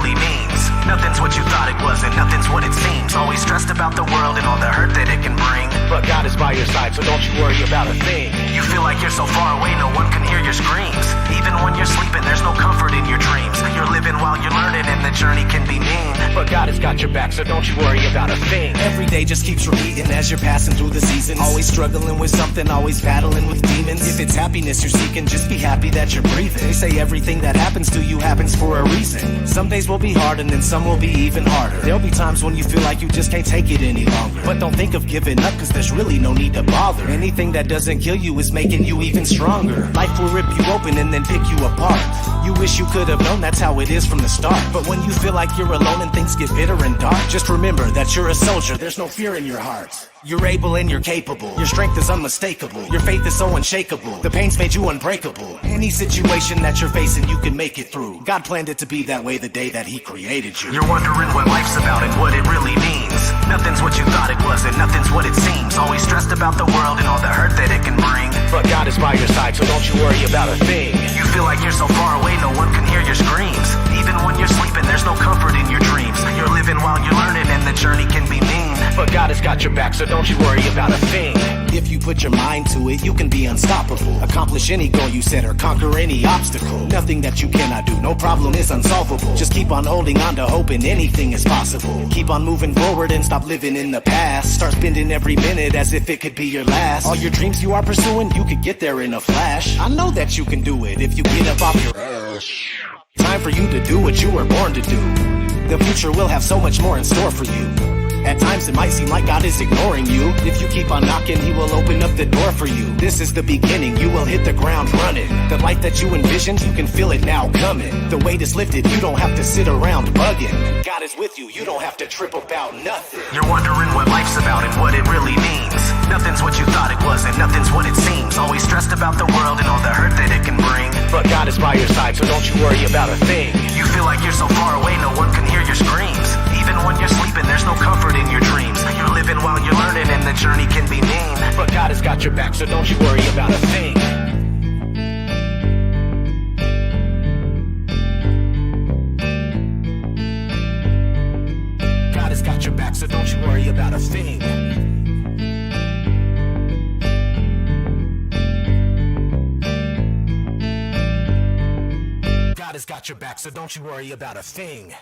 really means. Nothing's what you thought it was, and nothing's what it seems. Always stressed about the world and all the hurt that it can bring. But God is by your side, so don't you worry about a thing. You feel like you're so far away, no one can hear your screams. Even when you're sleeping, there's no comfort in your dreams. You're living while you're learning, and the journey can be mean. But God has got your back, so don't you worry about a thing. Every day just keeps repeating as you're passing through the seasons. Always struggling with something, always battling with demons. If it's happiness you're seeking, just be happy that you're breathing. They say everything that happens to you happens for a reason. Some days will be hard and then some will be even harder. There'll be times when you feel like you just can't take it any longer. But don't think of giving up, cause there's really no need to bother. Anything that doesn't kill you is making you even stronger. Life will rip you open and then pick you apart. You wish you could have known that's how it is from the start. But when you feel like you're alone and things get bitter and dark, just remember that you're a soldier, there's no fear in your heart. You're able and you're capable. Your strength is unmistakable. Your faith is so unshakable. The pain's made you unbreakable. Any situation that you're facing, you can make it through. God planned it to be that way the day that He created you. You're wondering what life's about and what it really means. Nothing's what you thought it was, and nothing's what it seems. Always stressed about the world and all the hurt that it can bring. But God is by your side, so don't you worry about a thing. You feel like you're so far away, no one can hear your screams. Even when you're sleeping, there's no comfort in your dreams. You're living while you're learning, and the journey can be mean. But God has got your back, so don't you worry about a thing. If you put your mind to it, you can be unstoppable. Accomplish any goal you set or conquer any obstacle. Nothing that you cannot do, no problem is unsolvable. Just keep on holding on to hope and anything is possible. Keep on moving forward and stop living in the past. Start spending every minute as if it could be your last. All your dreams you are pursuing, you could get there in a flash. I know that you can do it if you get up off your ass. Time for you to do what you were born to do. The future will have so much more in store for you. At times it might seem like God is ignoring you. If you keep on knocking, He will open up the door for you. This is the beginning, you will hit the ground running. The life that you envisioned, you can feel it now coming. The weight is lifted, you don't have to sit around bugging. God is with you, you don't have to trip about nothing. You're wondering what life's about and what it really means. Nothing's what you thought it was, and nothing's what it seems. Always stressed about the world and all the hurt that it can bring. But God is by your side, so don't you worry about a thing. You feel like you're so far away, no one can hear your screams. Even when you're sleeping, there's no comfort in your dreams. You're living while you're learning, and the journey can be mean. But God has got your back, so don't you worry about a thing. God has got your back, so don't you worry about a thing. God has got your back, so don't you worry about a thing.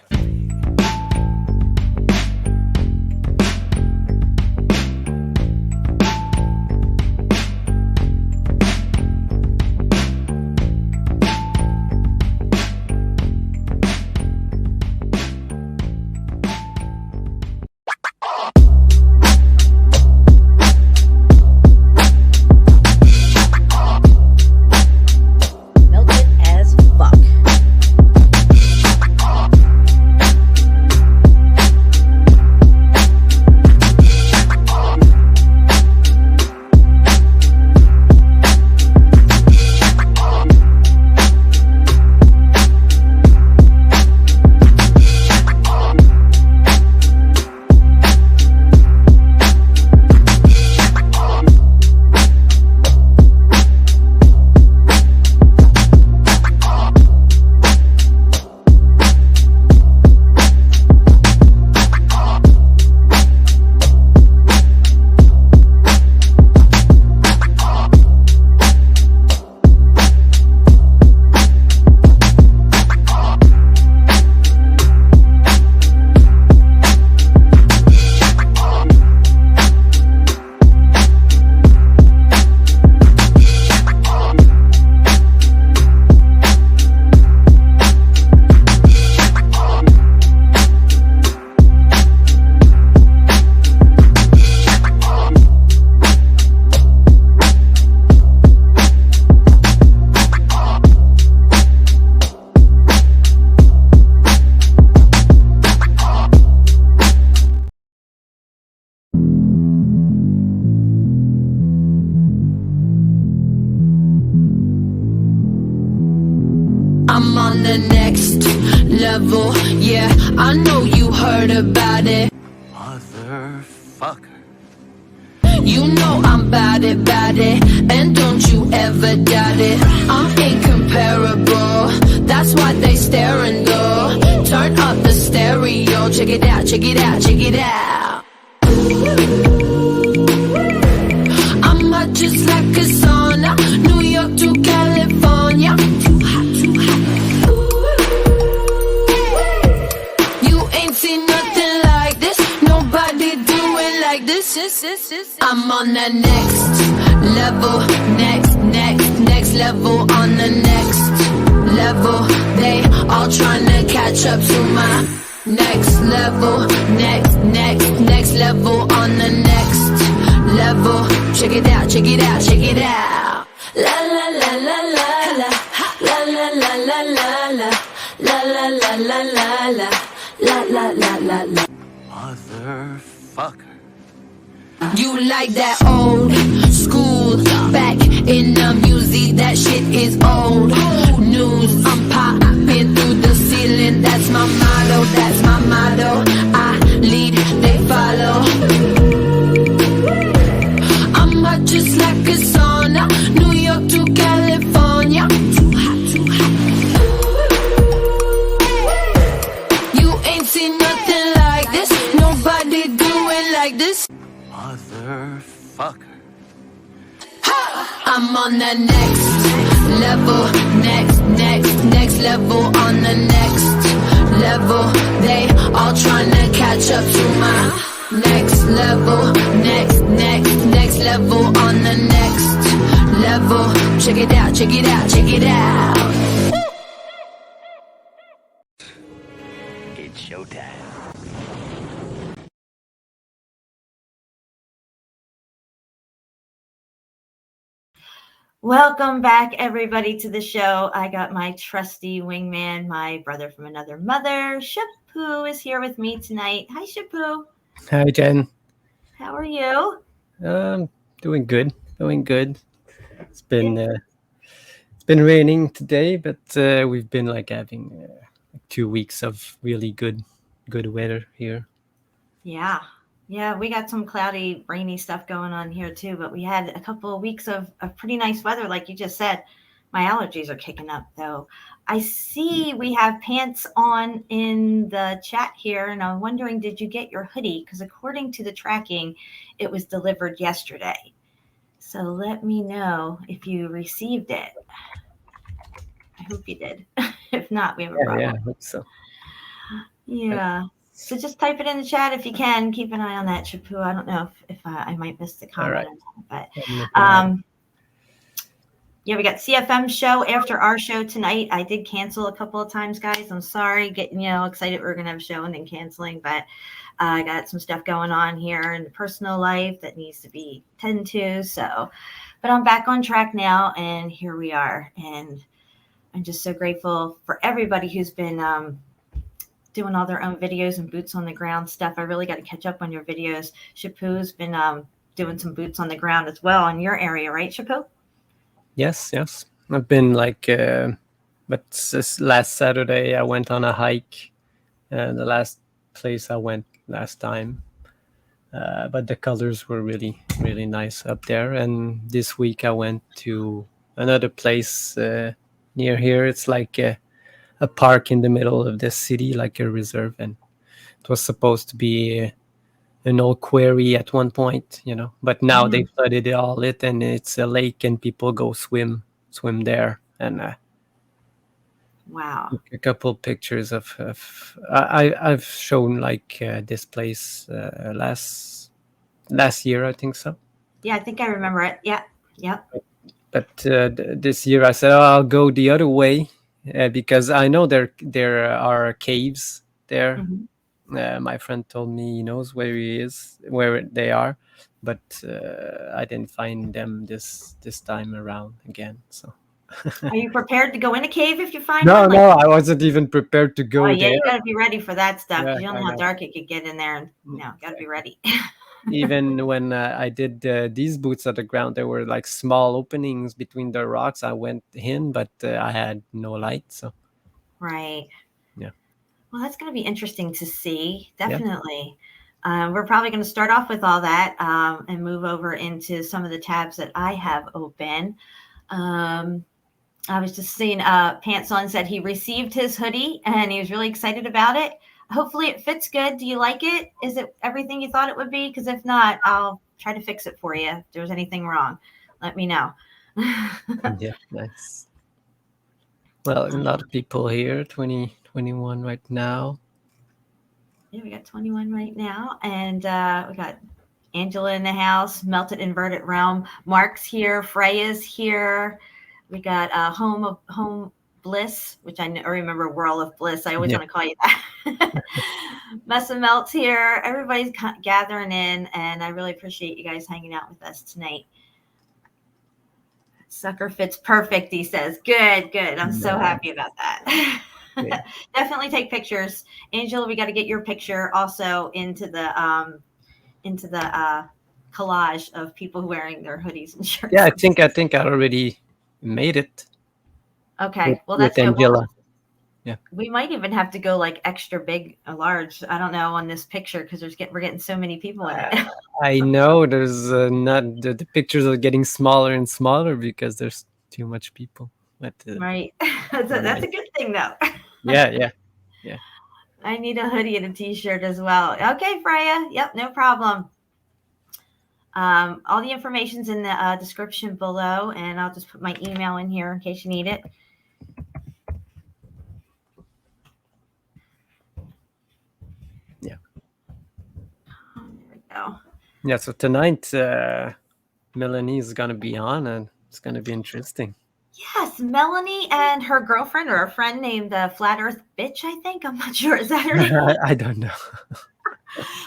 I'm on the next level, yeah, I know you heard about it. Motherfucker. You know I'm bout it, and don't you ever doubt it. I'm incomparable, that's why they stare and go. Turn up check it out, check it out. I'm hot just like a sauna, New York to California. Too hot, too hot. You ain't seen nothing like this, nobody do it like this. I'm on the next level, next level, on the next level. They all trying to catch up to my next level, next level, on the next level. Check it out, check it out, check it out. La la la la la la, la la la la la la, la la la la la la, la la la la la. Motherfucker. You like that old school, back in the music, that shit is old news. I'm popping through the ceiling, that's my motto, that's my motto. I lead, they follow. I'm hot just like a sauna, New York to California. Too hot, too hot. You ain't seen nothing like this, nobody do it like this. Motherfucker. I'm on the next level, next level, on the next level. They all trying to catch up to my next level, next level, on the next level. Check it out, check it out, check it out. It's showtime. Welcome back, everybody, to the show. I got my trusty wingman, my brother from another mother, Shapu, is here with me tonight. Hi, Shapu. Hi, Jen. How are you? Doing good. Doing good. It's been raining today, but we've been like having 2 weeks of really good weather here. Yeah, we got some cloudy, rainy stuff going on here too, but we had a couple of weeks of pretty nice weather, like you just said. My allergies are kicking up, though. I see we have pants on in the chat here, and I'm wondering, did you get your hoodie? Because according to the tracking, it was delivered yesterday. So let me know if you received it. I hope you did. If not, we have a problem. Yeah, I hope so. Yeah. So just type it in the chat if you can. Keep an eye on that, Shapu. I don't know if I might miss the comment, Right. but yeah, we got CFM show after our show tonight. I did cancel a couple of times, guys. I'm sorry, getting excited we're gonna have a show and then canceling, but I got some stuff going on here in the personal life that needs to be tended to. So, but I'm back on track now, and here we are. And I'm just so grateful for everybody who's been doing all their own videos and boots on the ground stuff. I really got to catch up on your videos. Shapu's been doing some boots on the ground as well in your area, right, Shapu? Yes. I've been but this last Saturday I went on a hike, the last place I went last time. But the colors were really, really nice up there. And this week I went to another place near here. It's like a park in the middle of the city, like a reserve, and it was supposed to be an old quarry at one point, but now they flooded all it, and it's a lake, and people go swim there. And wow, a couple pictures of I've shown this place last year, I think so. Yeah, I think I remember it. Yeah. But this year I said, I'll go the other way. Because I know there are caves there. Mm-hmm. My friend told me he knows where they are, but I didn't find them this time around again. So, are you prepared to go in a cave if you find no, one? no, I wasn't even prepared to go oh, yeah, there. you got to be ready for that stuff. Yeah, you don't know how dark it could get in there, and got to be ready. Even when I did these boots on the ground, there were like small openings between the rocks. I went in, but I had no light, so. Right. Yeah. Well, that's going to be interesting to see. Definitely. Yeah. We're probably going to start off with all that and move over into some of the tabs that I have open. I was just seeing Pants On said he received his hoodie and he was really excited about it. hopefully it fits good. Do you like it? Is it everything you thought it would be? Because if not, I'll try to fix it for you. If there's anything wrong, let me know. Yeah, nice. Well, a lot of people here, 21 right now. Yeah, we got 21 right now. And we got Angela in the house, Melted Inverted Realm. Mark's here. Freya's here. We got Home Bliss, which I remember Whirl of Bliss. I always want to call you that. Mess and Melt's here. Everybody's gathering in, and I really appreciate you guys hanging out with us tonight. Sucker fits perfect, he says. Good. I'm so happy about that. Yeah. Definitely take pictures. Angela, we got to get your picture also into the collage of people wearing their hoodies and shirts. Yeah, I think I already made it. Okay, well that's with Angela. Yeah, we might even have to go like extra big or large. I don't know on this picture because we're getting so many people in it. I know there's not the pictures are getting smaller and smaller because there's too much people. But, right, that's a good thing though. Yeah. I need a hoodie and a t-shirt as well. Okay, Freya. Yep, no problem. All the information's in the description below, and I'll just put my email in here in case you need it. Yeah. There we go. Yeah, so tonight Melanie is going to be on, and it's going to be interesting. Yes, Melanie and her girlfriend or a friend named Flat Earth Bitch, I think. I'm not sure. Is that her name? I don't know.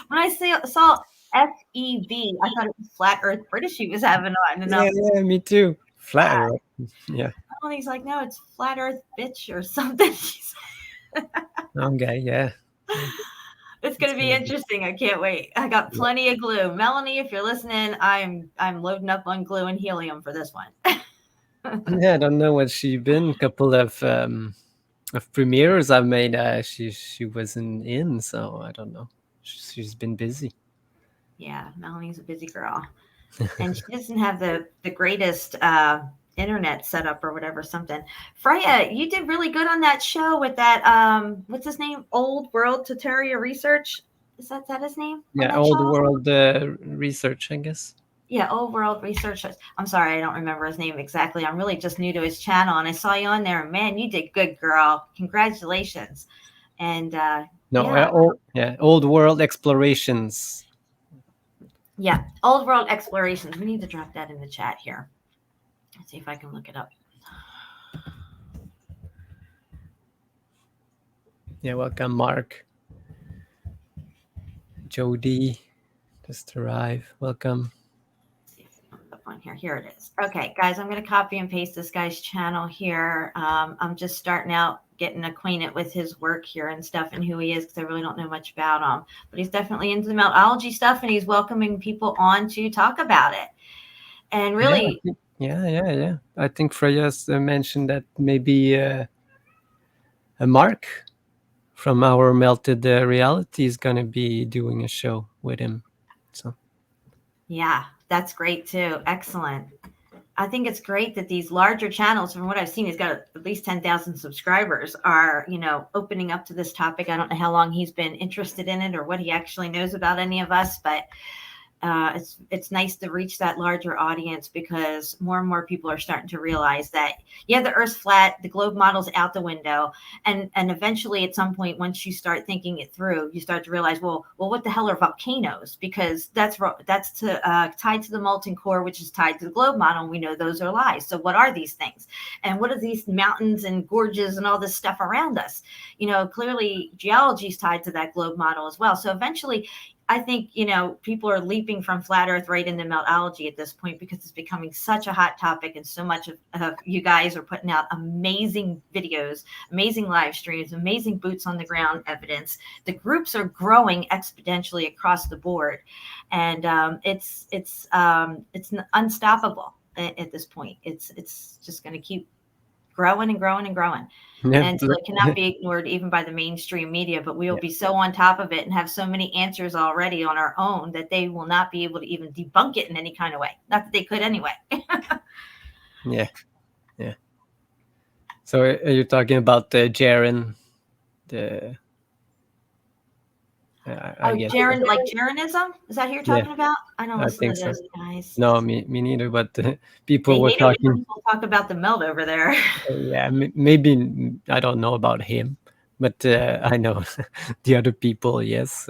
When I saw FEB, I thought it was Flat Earth British she was having on. And yeah, me too. Flat Earth. Yeah. Melanie's like, no, it's Flat Earth Bitch or something. Okay, yeah. It's going to be interesting. I can't wait. I got plenty of glue. Melanie, if you're listening, I'm loading up on glue and helium for this one. Yeah, I don't know what she's been. A couple of premieres I've made. She wasn't in, so I don't know. She's been busy. Yeah, Melanie's a busy girl, and she doesn't have the greatest internet setup or whatever. Something. Freya, you did really good on that show with that. What's his name? Old World Tutoria Research. Is that his name? Yeah, Old World Research, I guess. Yeah, Old World Research. I'm sorry, I don't remember his name exactly. I'm really just new to his channel, and I saw you on there. Man, you did good, girl. Congratulations. And Old World Explorations. Yeah, Old World Explorations. We need to drop that in the chat here. Let's see if I can look it up. Yeah, welcome, Mark. Jody just arrived. Welcome. On here it is. Okay, guys, I'm going to copy and paste this guy's channel here. I'm just starting out getting acquainted with his work here and stuff and who he is because I really don't know much about him, but he's definitely into the Meltology stuff and he's welcoming people on to talk about it. And really, yeah. I think Freya's mentioned that maybe a Mark from our Melted Reality is going to be doing a show with him. So yeah, that's great too. Excellent. I think it's great that these larger channels, from what I've seen, he's got at least 10,000 subscribers, are, opening up to this topic. I don't know how long he's been interested in it or what he actually knows about any of us, but it's nice to reach that larger audience because more and more people are starting to realize that, yeah, the Earth's flat, the globe model's out the window. And eventually at some point, once you start thinking it through, you start to realize, well, what the hell are volcanoes? Because that's tied to the molten core, which is tied to the globe model. And we know those are lies. So what are these things? And what are these mountains and gorges and all this stuff around us? Clearly geology is tied to that globe model as well. So eventually, I think, people are leaping from flat Earth right into Meltology at this point because it's becoming such a hot topic and so much of you guys are putting out amazing videos, amazing live streams, amazing boots on the ground evidence. The groups are growing exponentially across the board, and it's unstoppable at this point. It's just going to keep growing and growing and growing. Yeah. And so it cannot be ignored even by the mainstream media, but we will be so on top of it and have so many answers already on our own that they will not be able to even debunk it in any kind of way. Not that they could anyway. Yeah. So are you talking about Jaren, the I guess. Jaren, like Jarenism? Is that who you're Yeah, talking about? I don't I listen think to so. those guys. No, me neither. But They people were hate it when talking. people talk about the melt over there. Yeah, maybe I don't know about him, but I know the other people. Yes,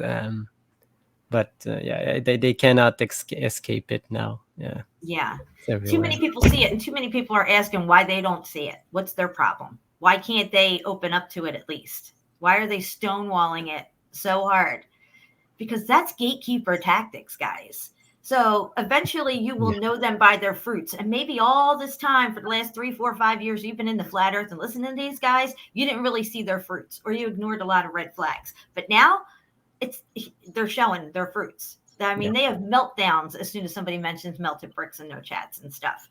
but yeah, they cannot escape it now. Yeah, Yeah. it's Too everywhere. many people see it, and too many people are asking why they don't see it. What's their problem? Why can't they open up to it at least? Why are they stonewalling it so hard? Because that's gatekeeper tactics, guys. So eventually you will know them by their fruits. And maybe all this time for the last 3, 4, 5 years, you've been in the flat earth and listening to these guys, you didn't really see their fruits, or you ignored a lot of red flags. But now they're showing their fruits. I mean, they have meltdowns as soon as somebody mentions melted bricks and no chats and stuff.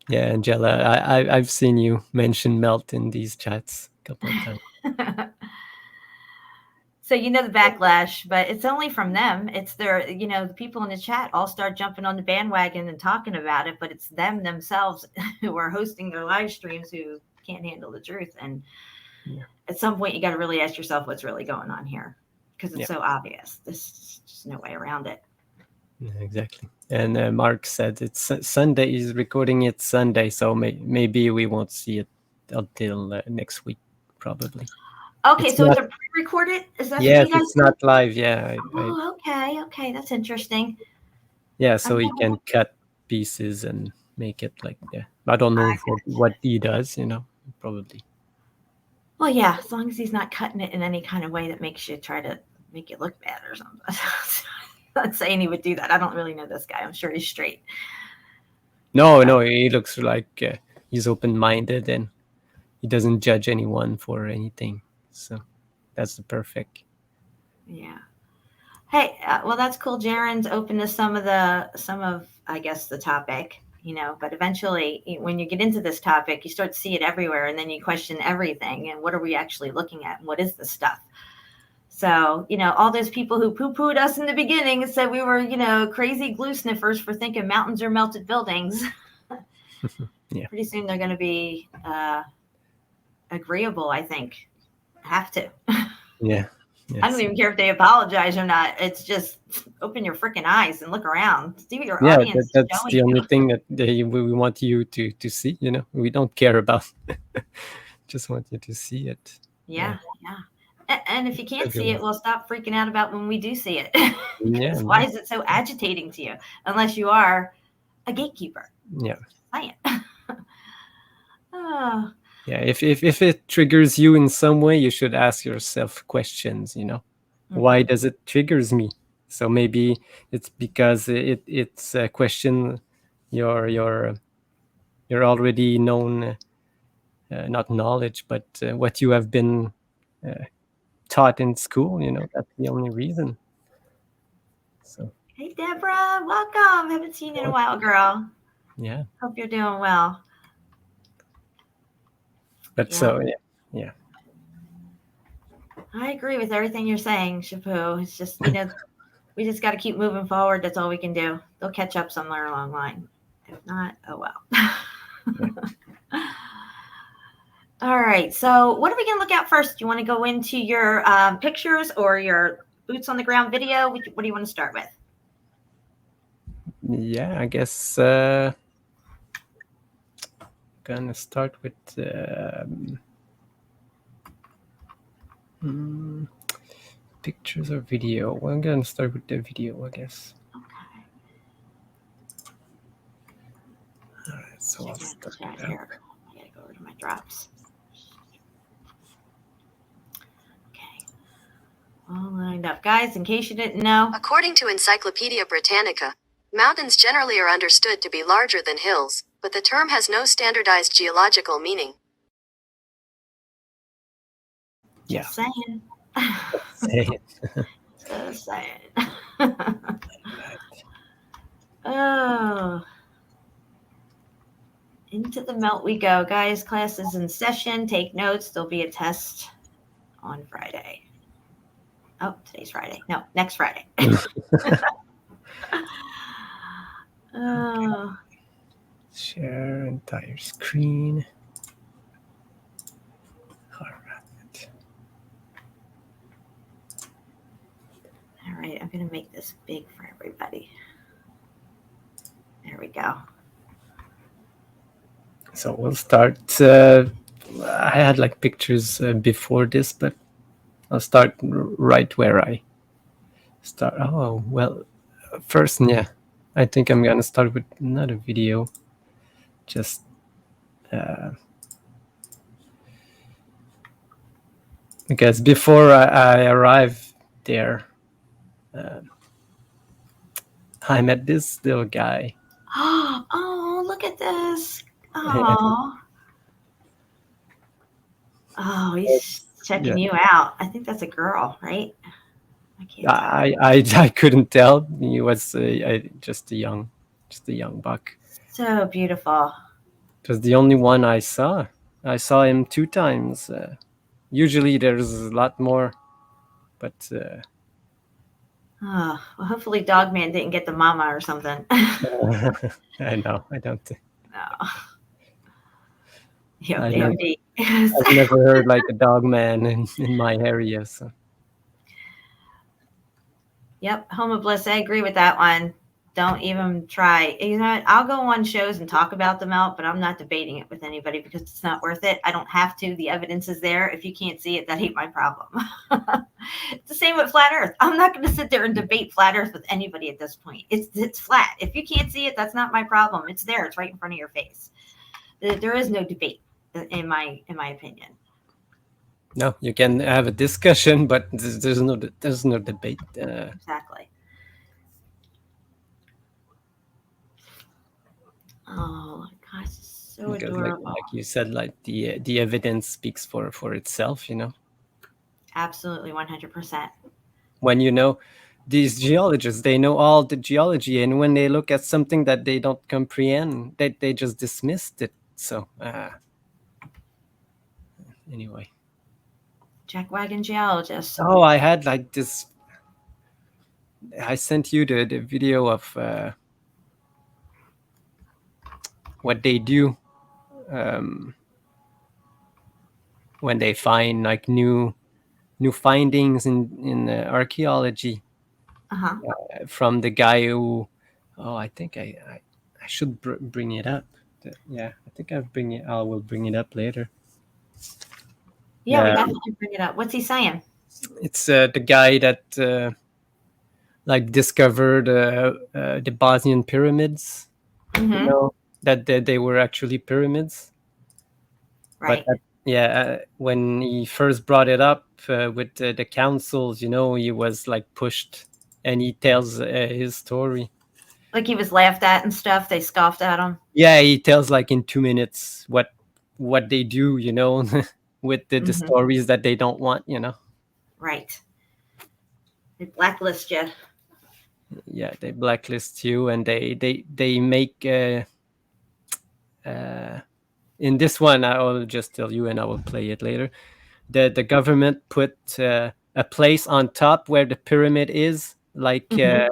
Yeah, Angela, I've seen you mention melt in these chats a couple of times. So you know the backlash, but it's only from them. It's their, the people in the chat all start jumping on the bandwagon and talking about it, but it's them themselves who are hosting their live streams who can't handle the truth. And at some point, you got to really ask yourself what's really going on here, because it's so obvious. There's just no way around it. Yeah, exactly. And Mark said it's Sunday. He's recording it Sunday, so maybe we won't see it until next week, probably. Okay, It's so not, it's a pre-recorded? Is that yes, what you guys it's not live. Yeah. Okay, that's interesting. Yeah, so he can cut pieces and make it like, I don't know what he does, probably. Well, yeah, as long as he's not cutting it in any kind of way that makes you try to make it look bad or something. I'm not saying he would do that. I don't really know this guy. I'm sure he's straight. No, he looks like he's open-minded and he doesn't judge anyone for anything. So that's the perfect. Yeah. Hey, well, that's cool. Jaren's open to some of I guess, the topic, but eventually when you get into this topic, you start to see it everywhere, and then you question everything. And what are we actually looking at? And what is this stuff? So, all those people who poo-pooed us in the beginning and said we were, crazy glue sniffers for thinking mountains are melted buildings. Yeah. Pretty soon they're going to be agreeable, I think. Have to. Yeah. Yes. I don't even care if they apologize or not. It's just open your freaking eyes and look around. See what your audience is that's showing the only you. thing that we want you to see. We don't care about. Just want you to see it. Yeah. And if you can't see it, well, stop freaking out about when we do see it. Why is it so agitating to you? Unless you are a gatekeeper. Yeah. Oh. Yeah, if it triggers you in some way, you should ask yourself questions, Why does it triggers me? So maybe it's because it's a question your already known, not knowledge, but what you have been taught in school, that's the only reason. So Hey, Deborah, welcome. Haven't seen you in a while, girl. Yeah. Hope you're doing well. But yeah. I agree with everything you're saying, Shapu. It's just, we just got to keep moving forward. That's all we can do. They'll catch up somewhere along the line. If not, oh well. All right. So what are we going to look at first? Do you want to go into your pictures or your boots on the ground video? What do you want to start with? Yeah, I guess gonna start with pictures or video. Well, I'm gonna start with the video, I guess. Okay. All right, so I'll start here. I gotta go over to my drops. Okay. All lined up, guys. In case you didn't know, according to Encyclopedia Britannica, mountains generally are understood to be larger than hills, but the term has no standardized geological meaning. Just saying. Just saying. Oh. Into the melt we go, guys. Class is in session. Take notes. There'll be a test on Friday. Oh, today's Friday. No, next Friday. Oh. Share entire screen. All right. going to make this big for everybody. There we go. So we'll start. I had like pictures before this, but I'll start right where I start. Oh, well, first, yeah, I think I'm going to start with another video. Just because before I arrived there, I met this little guy. Oh, look at this. Oh. Oh, he's checking you out. I think that's a girl, right? I can't tell. I couldn't tell. He was just a young buck. So beautiful. It was the only one I saw. I saw him 2 times. Usually there's a lot more, but Oh, well, hopefully Dogman didn't get the mama or something. I know. I don't think. No. Yeah, I've I've never heard like a dog man in my area. So. Yep, Home of Bliss. I agree with that one. Don't even try. You know what? I'll go on shows and talk about the melt, but I'm not debating it with anybody because it's not worth it. I don't have to. The evidence is there. If you can't see it, that ain't my problem. It's the same with flat Earth. I'm not going to sit there and debate flat Earth with anybody at this point. It's flat. If you can't see it, that's not my problem. It's there. It's right in front of your face. There is no debate, in my opinion. No, you can have a discussion, but there's no debate. Exactly. Oh gosh, so Because adorable. like you said, like the evidence speaks for itself. Absolutely, 100%. When these geologists, they know all the geology, and when they look at something that they don't comprehend, they just dismissed it. So anyway. Jackwagon geologist. Oh, I had like this. I sent you the video of what they do when they find like new findings in archaeology. From the guy who, I think I should bring it up. Yeah, I think I will bring it up later. Yeah, we definitely bring it up. What's he saying? It's the guy that like discovered the Bosnian pyramids. Mm-hmm. That they were actually pyramids. Right. But when he first brought it up with the councils, he was like pushed, and he tells his story. Like he was laughed at and stuff. They scoffed at him. Yeah, he tells like in 2 minutes what they do, with the stories that they don't want, Right. They blacklist you. Yeah, they blacklist you, and they make in this one, I will just tell you, and I will play it later. The government put a place on top where the pyramid is, like a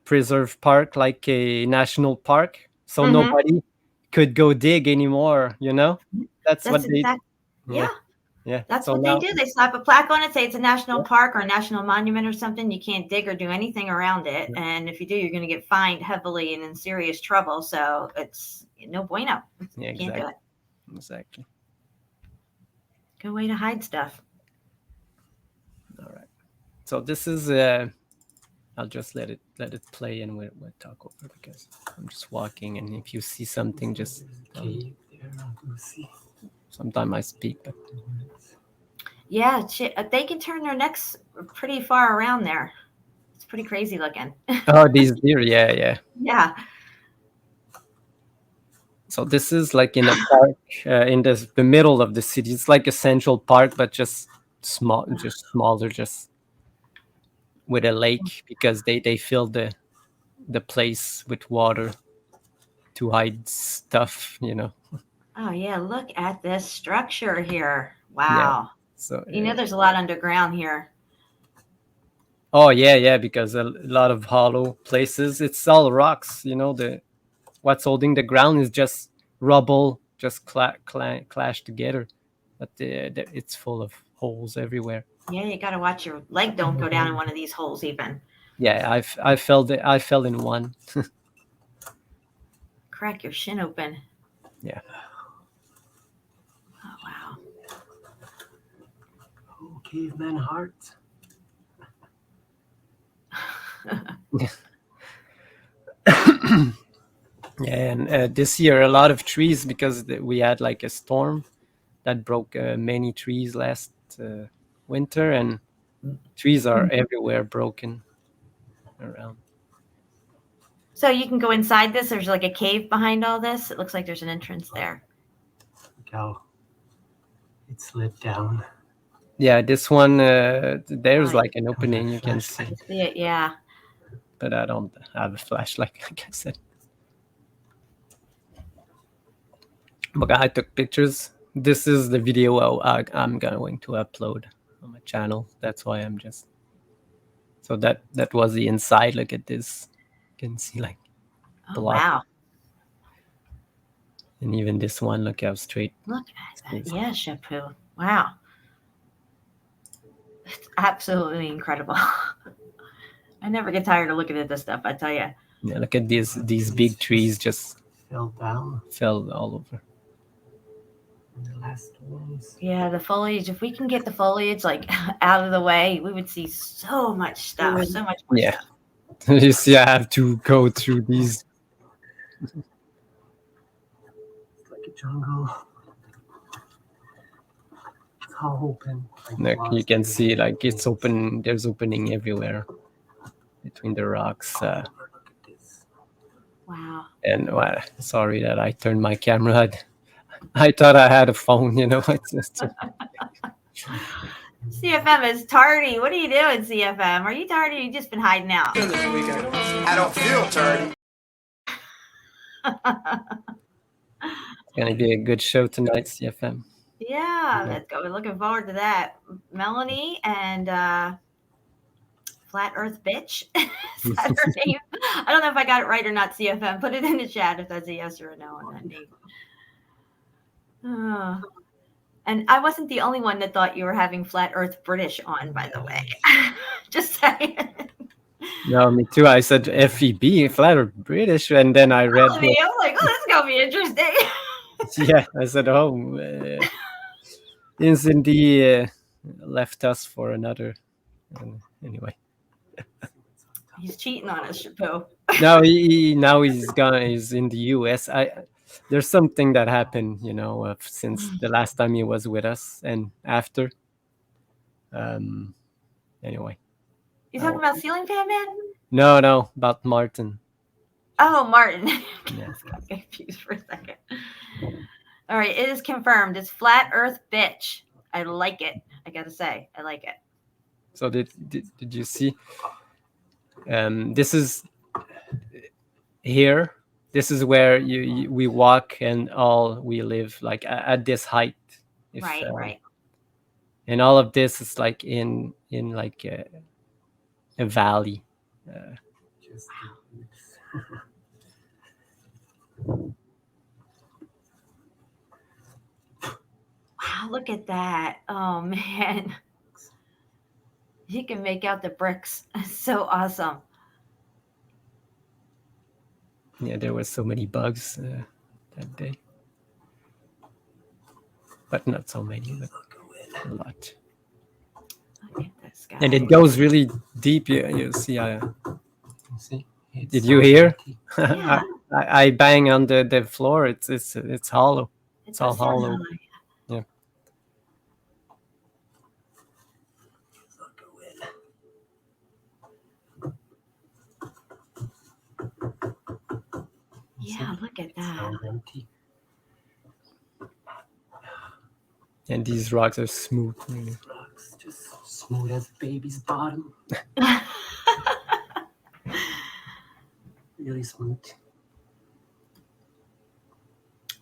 preserve park, like a national park, so nobody could go dig anymore. That's what they. Yeah. That's so what now, they do. They slap a plaque on it, say it's a national park or a national monument or something. You can't dig or do anything around it, and if you do, you're going to get fined heavily and in serious trouble. So it's no bueno. Yeah, you can't do it. Exactly. Good way to hide stuff. All right. So this is. I'll just let it play, and we'll talk over because I'm just walking, and if you see something, just. Sometimes I speak, but. Yeah, they can turn their necks pretty far around there. It's pretty crazy looking. Oh, these deer, yeah. Yeah. So this is like in a park in the middle of the city. It's like a central park, but just smaller, just with a lake, because they fill the place with water to hide stuff, Oh yeah, look at this structure here. Wow. Yeah. So there's a lot underground here. Oh yeah, because a lot of hollow places. It's all rocks. What's holding the ground is just rubble, just clashed together. But it's full of holes everywhere. Yeah, you got to watch your leg don't go down in one of these holes even. Yeah, I fell in one. Crack your shin open. Yeah. Oh, wow. Oh, caveman heart. Yeah, and this year a lot of trees because we had like a storm that broke many trees last winter, and trees are everywhere broken around. So you can go inside this. There's like a cave behind all this. It looks like there's an entrance there. Look how it slid down. Yeah, this one there's Oh, like an opening you can see, See it, yeah. but I don't have a flashlight, like I said. But I took pictures. This is the video I'm going to upload on my channel. That's why I'm just. So that was the inside. Look at this. You can see like Oh, block. wow. And even this one, look how straight. Look at that. Yeah, Shampoo. Wow. It's absolutely incredible. I never get tired of looking at this stuff, I tell you. Yeah, look at these big trees just Fell down. fell all over. And the last ones. Yeah, the foliage. If we can get the foliage like out of the way, we would see so much stuff. So much more Yeah. stuff. You see, I have to go through these. It's like a jungle. It's all open. Like Look, you can see like it's open. There's opening everywhere between the rocks. Look at this. Wow. And well, sorry that I turned my camera. I thought I had a phone, you know. It's just, CFM is tardy. What are you doing, CFM? Are you tardy or you just been hiding out? I don't feel dirty. it's gonna be a good show tonight, CFM. Yeah, let's go. We're looking forward to that. Melanie and Flat Earth Bitch. Is that her name? I don't know if I got it right or not, CFM. Put it in the chat if that's a yes or a no on that name. Oh. And I wasn't the only one that thought you were having Flat Earth British on, by the way. Just saying. No, me too. I said FEB, Flat Earth British, and then I read. I'm like, oh, this is gonna be interesting. Yeah, I said, oh, Indy left us for another. Anyway. He's cheating on us, Chapeau. No, now he's gone. He's in the US. There's something that happened, you know, since the last time he was with us and after. Anyway. You talking about Ceiling Fan Man? No, about Martin. Oh, Martin. Yeah. I got confused for a second. All right, it is confirmed. It's Flat Earth Bitch. I like it. I gotta say, I like it. So did you see? This is here. This is where we walk and all we live like at this height. Right. And all of this is like in like a valley. Just Wow, look at that. Oh, man. You can make out the bricks. So awesome. Yeah, there were so many bugs that day. But not so many, but a lot. Look at this guy. And it goes really deep. You see. you see? Did you hear? Yeah. I bang on the floor. It's hollow. It's all does sound hollow. Yeah. Yeah, look at that. All empty. And these rocks are smooth. Really. Rocks just smooth as baby's bottom. Really smooth.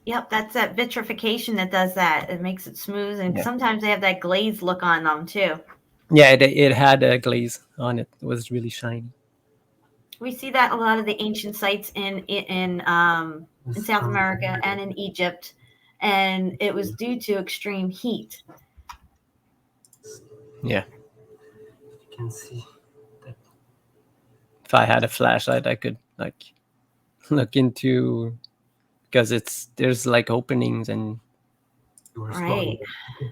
Yep, that's that vitrification that does that. It makes it smooth, and Yeah. sometimes they have that glazed look on them too. Yeah, it had a glaze on it. It was really shiny. We see that a lot of the ancient sites in South America and in Egypt, and it was due to extreme heat. Yeah. You can see that. If I had a flashlight, I could like look into, because there's like openings and You are Right.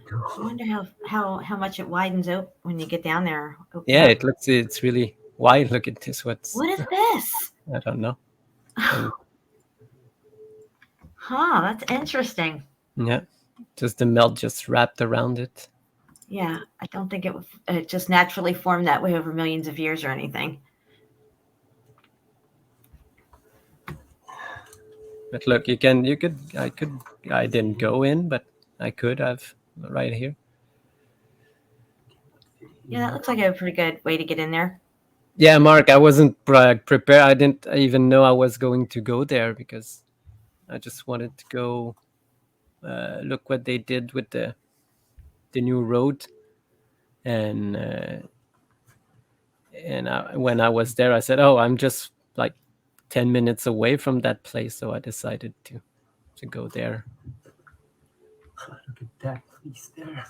strong. I wonder how much it widens out when you get down there. Opens yeah, up. it's really wide. Look at this. What is this? I don't know. And Huh, that's interesting. yeah, just the melt just wrapped around it. Yeah, I don't think it just naturally formed that way over millions of years or anything. But look, I didn't go in, but I could have right here. Yeah, that looks like a pretty good way to get in there. Yeah, Mark, I wasn't prepared. I didn't even know I was going to go there because I just wanted to go look what they did with the new road. And when I was there, I said, "Oh, I'm just like 10 minutes away from that place," so I decided to go there. Look at that piece there.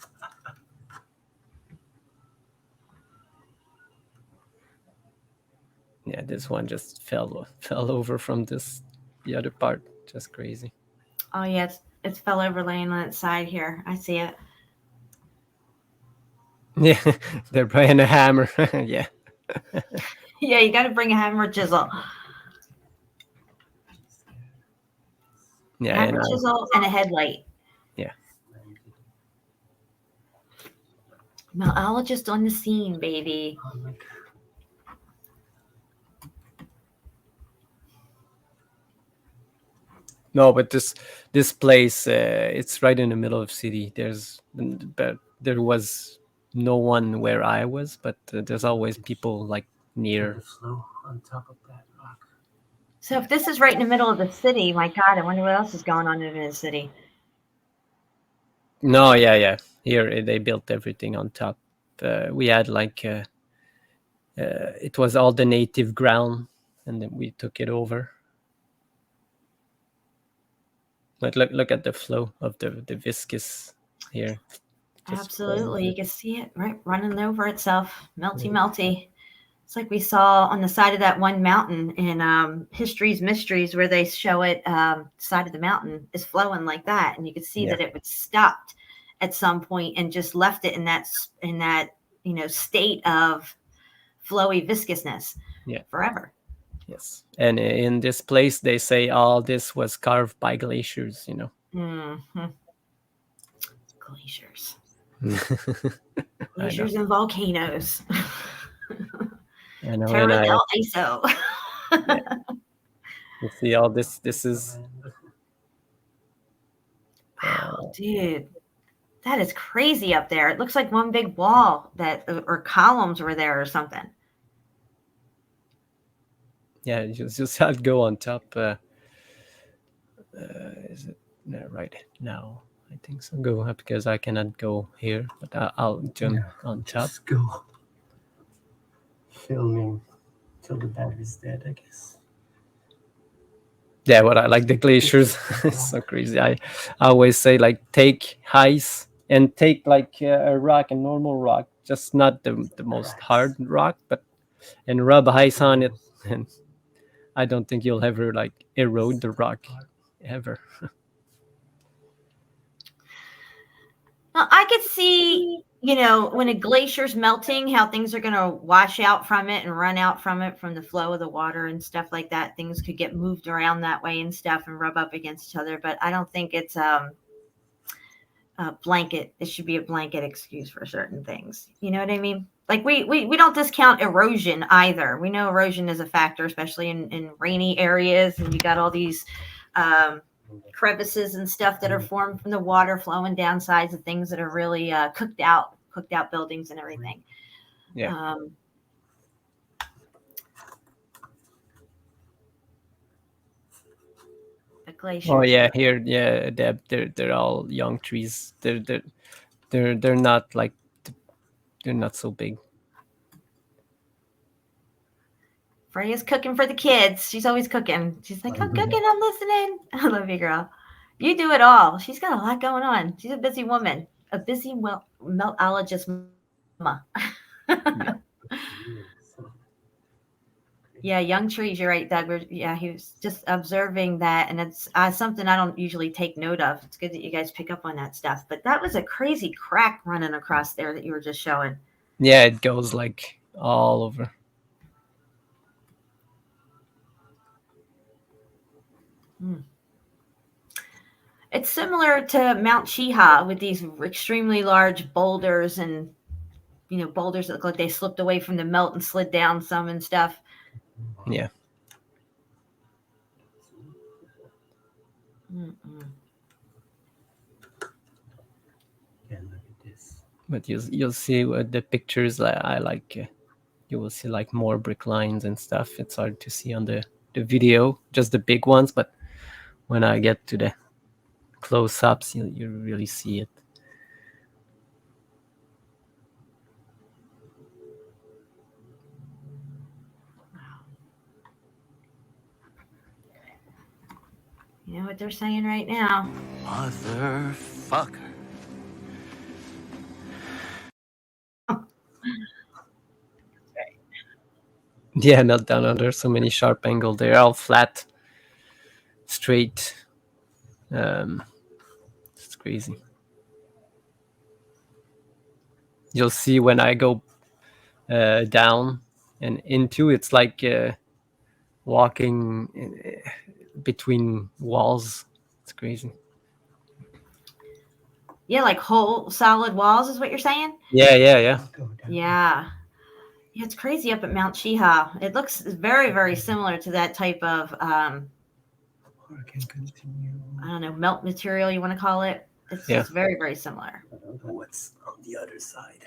Yeah, this one just fell over from the other part. Just crazy. Oh yeah, it's fell over laying on its side here. I see it. Yeah, they're bringing a hammer. Yeah. Yeah, you got to bring a hammer chisel. Yeah, Hammer chisel and a headlight. Yeah. Meltologist on the scene, baby. Oh my God. No, but this place, it's right in the middle of city. But there was no one where I was, but there's always people like near. The flow on top of that rock. So if this is right in the middle of the city, my God, I wonder what else is going on in the city. No, yeah. Here they built everything on top. We had like it was all the native ground, and then we took it over. But look at the flow of the viscous here. Just Absolutely, you can see it right running over itself, melty. It's like we saw on the side of that one mountain in History's Mysteries, where they show it. Side of the mountain is flowing like that, and you could see that it would stopped at some point and just left it in that state of flowy viscousness forever. Yes, and in this place they say all this was carved by glaciers. Mm-hmm. Glaciers. Glaciers and volcanoes. I know. Terra del ISO. You see all this. This is. Wow, dude, that is crazy up there. It looks like one big wall or columns were there or something. Yeah, you just have to go on top. Is it right now? I think so. Go up because I cannot go here, but I'll jump on top. Just go filming till the battery's dead, I guess. Yeah, what I like the glaciers. It's so crazy. I always say like take ice and take like a normal rock, just not the most hard rock, and rub ice on it, and I don't think you'll ever like erode the rock ever. Now, I could see, when a glacier's melting, how things are going to wash out from it and run out from it from the flow of the water and stuff like that. Things could get moved around that way and stuff and rub up against each other. But I don't think it's a blanket. It should be a blanket excuse for certain things. You know what I mean? Like we don't discount erosion either. We know erosion is a factor, especially in rainy areas. And you got all these crevices and stuff that are formed from the water flowing down sides of things that are really cooked out buildings and everything. Yeah. The glacier. Oh yeah, here, yeah, they're all young trees. They're not like they're not so big. Freya's cooking for the kids. She's always cooking. She's like, I'm cooking, I'm listening. I love you, girl. You do it all. She's got a lot going on. She's a busy woman, a busy meltologist Yeah. Yeah, young trees. You're right, Doug. Yeah, he was just observing that, and it's something I don't usually take note of. It's good that you guys pick up on that stuff. But that was a crazy crack running across there that you were just showing. Yeah, it goes like all over. It's similar to Mount Chiha with these extremely large boulders and boulders that look like they slipped away from the melt and slid down some and stuff. Yeah. Mm-mm. Yeah, look at this. But you'll see what the pictures I like. You will see like more brick lines and stuff. It's hard to see on the video, just the big ones. But when I get to the close-ups, you really see it. You know what they're saying right now? Motherfucker. Yeah, not down under. So many sharp angle. They're all flat, straight. It's crazy. You'll see when I go down and into, it's like walking between walls. It's crazy. Yeah, like whole solid walls is what you're saying? Yeah. Go down. Yeah. Yeah, it's crazy up at Mount Chiha. It looks very, very similar to that type of, Or I can continue. I don't know, melt material you want to call it. It's very, very similar. I don't know what's on the other side.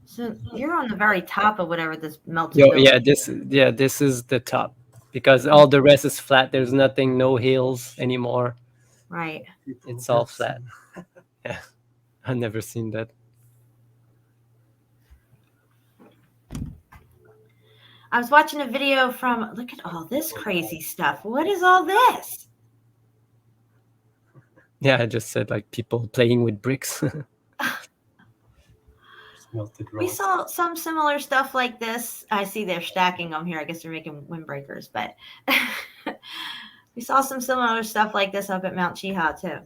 So you're on the very top of whatever this melted. Yeah, this is the top because all the rest is flat. There's nothing, no hills anymore. Right. It's all flat. Yeah, I've never seen that. I was watching a video from, look at all this crazy stuff. What is all this? Yeah, I just said like people playing with bricks. We saw some similar stuff like this. I see they're stacking them here. I guess they're making windbreakers, but we saw some similar stuff like this up at Mount Chiha too.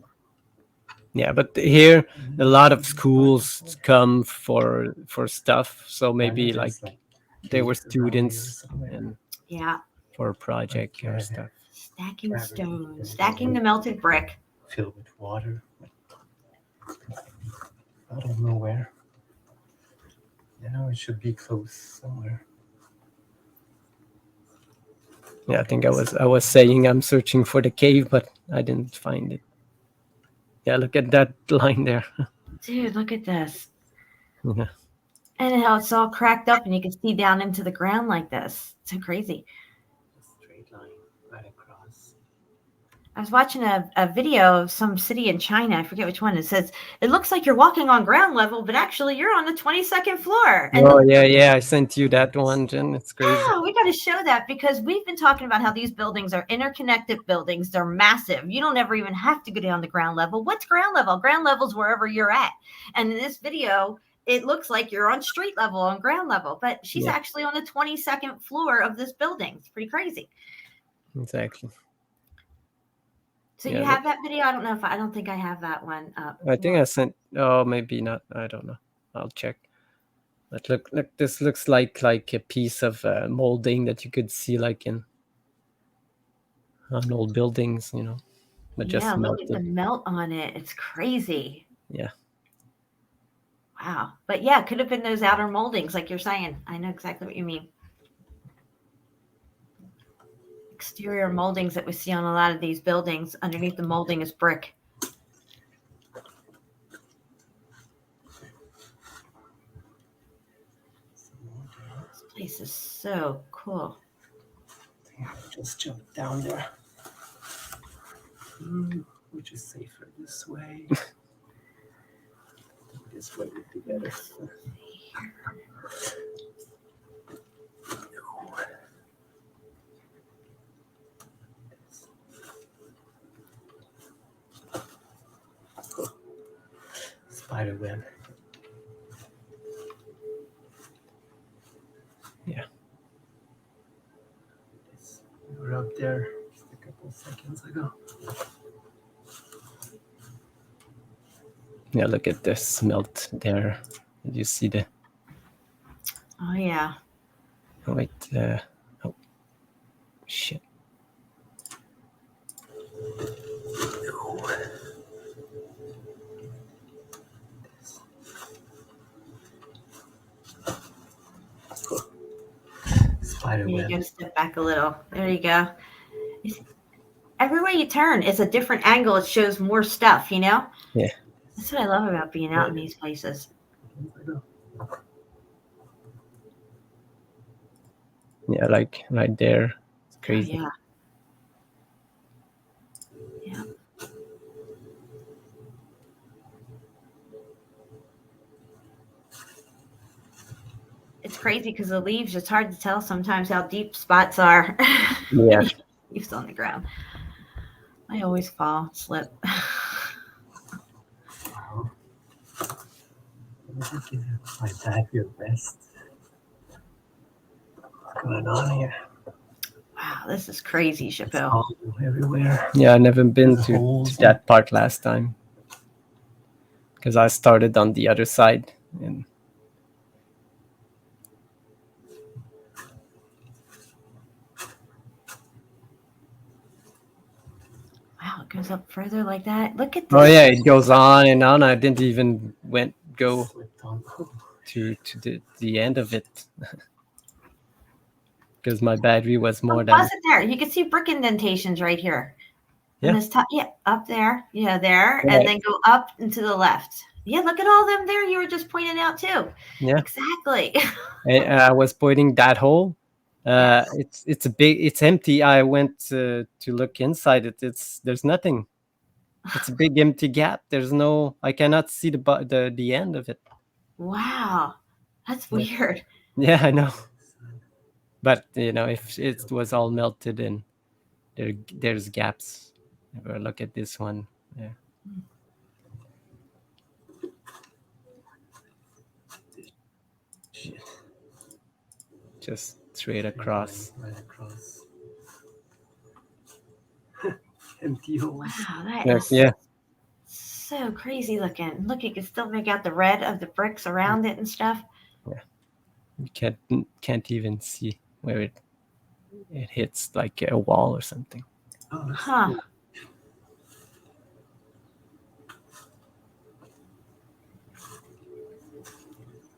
Yeah, but here a lot of schools come for stuff. So maybe like they were students and for a project or stuff. Stacking stones, stacking the melted brick. Filled with water. I don't know where. It should be close somewhere. Yeah, I think I was saying I'm searching for the cave, but I didn't find it. Yeah, look at that line there. Dude, look at this. Yeah. And how it's all cracked up and you can see down into the ground like this. It's so crazy. A straight line right across. I was watching a video of some city in China. I forget which one. It says, it looks like you're walking on ground level, but actually you're on the 22nd floor. And yeah. I sent you that one, Jen. It's crazy. Yeah, we got to show that because we've been talking about how these buildings are interconnected buildings. They're massive. You don't ever even have to go down to ground level. What's ground level? Ground level is wherever you're at. And in this video, it looks like you're on street level, on ground level, but she's actually on the 22nd floor of this building. It's pretty crazy. Exactly. So you have that video? I don't know I don't think I have that one up. I think I sent. Oh, maybe not. I don't know. I'll check. But look, this looks like a piece of molding that you could see like on old buildings, but just look melted. at the melt on it. It's crazy. Yeah. Wow. But yeah, it could have been those outer moldings, like you're saying. I know exactly what you mean. Exterior moldings that we see on a lot of these buildings. Underneath the molding is brick. This place is so cool. Just jump down there. Which is safer this way. This way would be better. spider web. Yeah. We were up there just a couple seconds ago. Yeah, look at this melt there. Did you see the? Oh yeah. Oh, wait. Oh, shit. Spider There you web. go. Step back a little. There you go. Everywhere you turn, it's a different angle. It shows more stuff. You know. Yeah. That's what I love about being out in these places. Yeah, like right there. It's crazy. Oh, yeah. Yeah. It's crazy because the leaves, it's hard to tell sometimes how deep spots are. Yeah. Leaves on the ground. I always fall, slip. Wow. Give my back your best. What's going on here? Wow, this is crazy, Chappelle. All everywhere. Yeah, I never been There's to holes. that part last time because I started on the other side. And Wow, it goes up further like that. Look at this. oh yeah, it goes on and on. I didn't even go Slipped on. to the end of it because my battery was more Pause than. it there. You can see brick indentations right here. Yeah. And this top, yeah, up there. Yeah, there. Yeah. And then go up and to the left. Yeah, look at all them there you were just pointing out too. Yeah. Exactly. I was pointing that hole. Yes. It's empty. I went to look inside it. There's nothing. It's a big empty gap. I cannot see the end of it. Wow. That's weird. Yeah, I know. But if it was all melted and there's gaps. Or look at this one. Yeah. Just straight across. Right across. Empty holes. Wow, that Yeah, is yeah. so crazy looking. Look, you can still make out the red of the bricks around it and stuff. You can't even see where it hits like a wall or something. Oh, that's Huh. cool.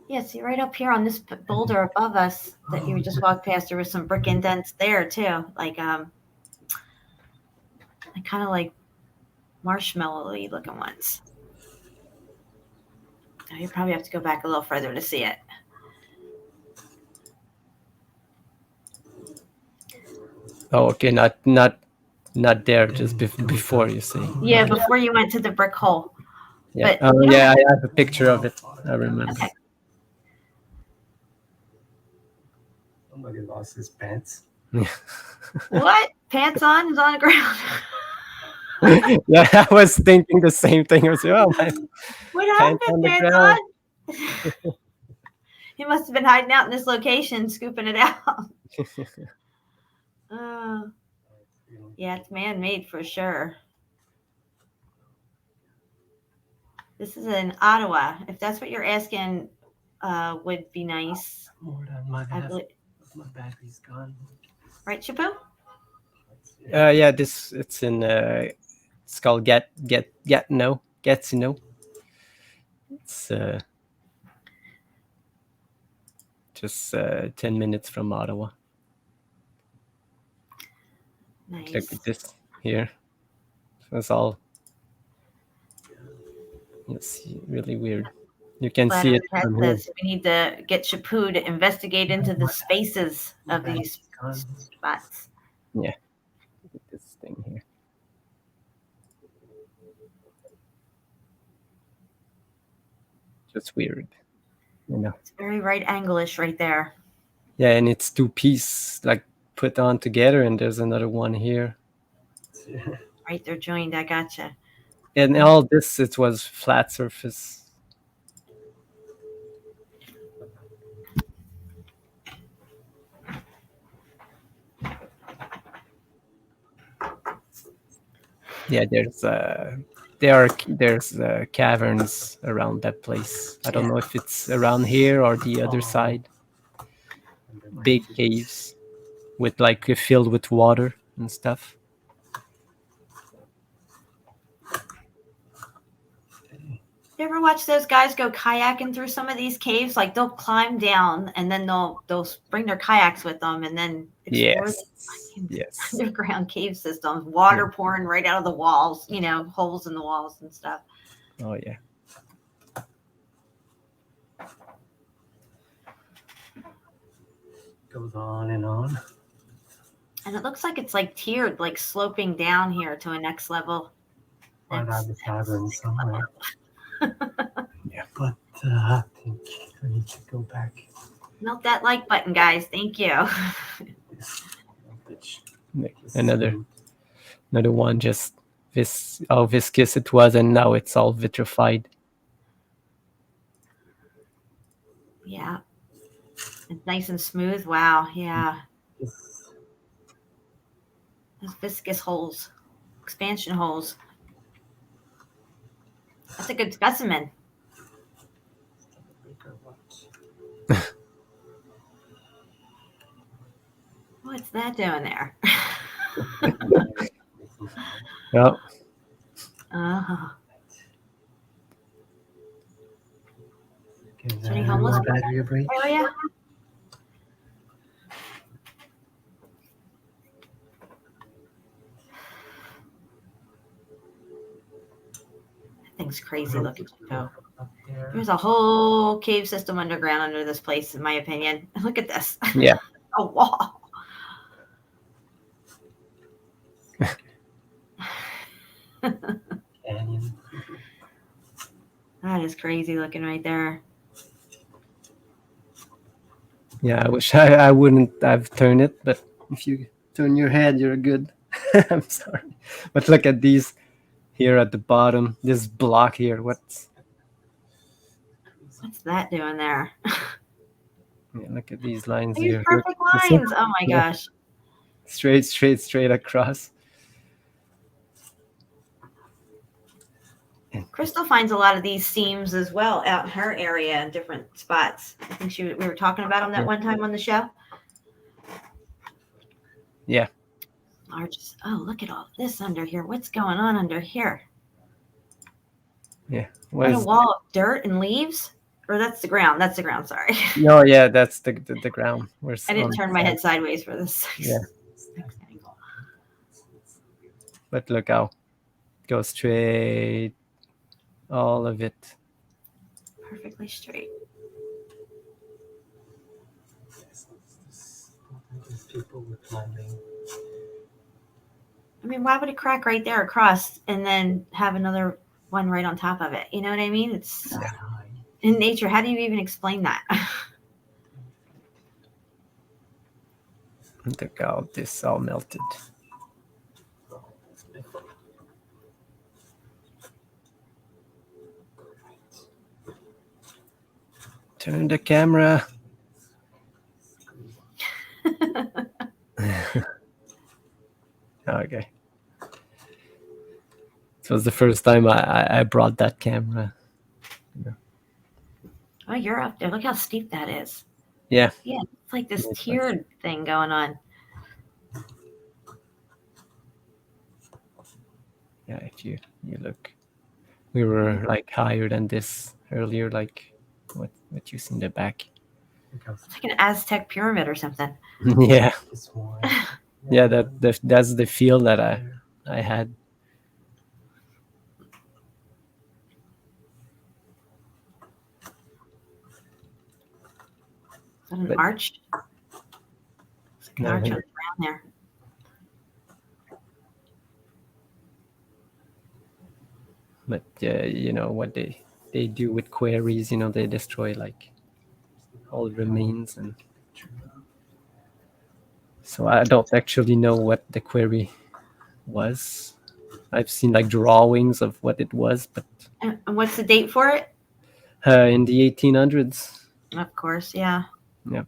Yeah, see right up here on this boulder above us that you just walked past, there was some brick indents there too. Like kind of like marshmallowy looking ones. Now you probably have to go back a little further to see it. Oh, okay, not there, just before you see. Yeah, before you went to the brick hole. Yeah. But Oh, yeah, I have a picture of it. I remember. Okay. Somebody lost his pants. What? Pants on is on the ground. Yeah, I was thinking the same thing. I was like, oh, my What pants happened, on the pants ground. on? He must have been hiding out in this location, scooping it out. Yeah, it's man-made for sure. This is in Ottawa. If that's what you're asking, would be nice. More than my I half. believe, My battery's gone. right, Chapu? Yeah, it's in. It's called Gatineau. It's just 10 minutes from Ottawa. Nice. Look at this here. It's all. It's really weird. You can see it Glad from we here. had this. We need to get Chapu to investigate into the spaces of these spots. Yeah. Look at this thing here. Just weird. It's very right angle-ish right there. Yeah, and it's two pieces like put on together, and there's another one here. Right, they're joined. I gotcha. And all this, it was flat surface. Yeah, there's caverns around that place. I don't know if it's around here or the other side. Under my Big feet. caves with like filled with water and stuff. You ever watch those guys go kayaking through some of these caves? Like they'll climb down and then they'll bring their kayaks with them and then explore the Yes. underground cave systems, water pouring right out of the walls, holes in the walls and stuff. Oh yeah. Goes on and on. And it looks like it's like tiered, like sloping down here to a next level. Find out the cavern somewhere. Yeah. But I think I need to go back. Melt that like button, guys. Thank you. This bitch. Another one, just how viscous it was, and now it's all vitrified. Yeah. It's nice and smooth. Wow. Yeah. This Those viscous holes, expansion holes. That's a good specimen. bigger what? What's that doing there? Yeah. Oh. Give Is there any that homeless battery a break. area? That thing's crazy looking too. Up there. There's a whole cave system underground under this place, in my opinion. Look at this. Yeah. A wall. Canyon. That is crazy looking right there. Yeah, I wish I wouldn't have turned it, but if you turn your head, you're good. I'm sorry. But look at these here at the bottom. This block here. What's that doing there? Yeah, look at these lines These here. perfect lines. Oh my gosh. Straight across. Crystal finds a lot of these seams as well out in her area in different spots. I think we were talking about them that one time on the show. Yeah. Oh, look at all this under here. What's going on under here? Yeah. What a wall of dirt and leaves? Or that's the ground. That's the ground, sorry. No, yeah, that's the ground. I didn't turn my head sideways for this. Yeah. But look how it goes straight, all of it. Perfectly straight. These people were climbing. I mean, why would it crack right there across and then have another one right on top of it? You know what I mean? It's in nature. How do you even explain that? Look how this all melted. Turn the camera. Okay. It was the first time I brought that camera. Oh, you're up there. Look how steep that is. Yeah. Yeah, it's like this tiered thing going on. Yeah, if you look, we were like higher than this earlier. Like what you see in the back. It's like an Aztec pyramid or something. Yeah. This one. Yeah, that's the feel that I had. Is that an arch? It's like an arch on the ground there. But you know what they do with quarries, they destroy like all remains, and so I don't actually know what the quarry was. I've seen like drawings of what it was, but And what's the date for it? in the 1800s. Of course, yeah. Yeah.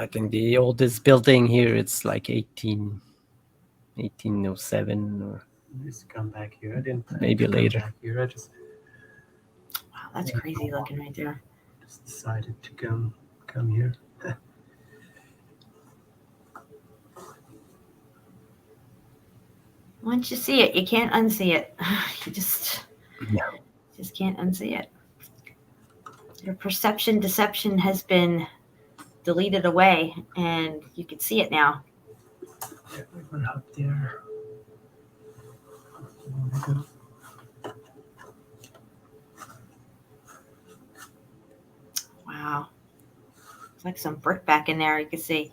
I think the oldest building here, it's like 1807 or Just come back here. I didn't plan maybe to come later. back here. I just Wow, that's crazy looking right there. decided to come here. Once you see it, you can't unsee it. You just Yeah. can't unsee it. Your perception deception has been deleted away, and you can see it now. Yeah, we were up there. There we go. Wow. It's like some brick back in there. You can see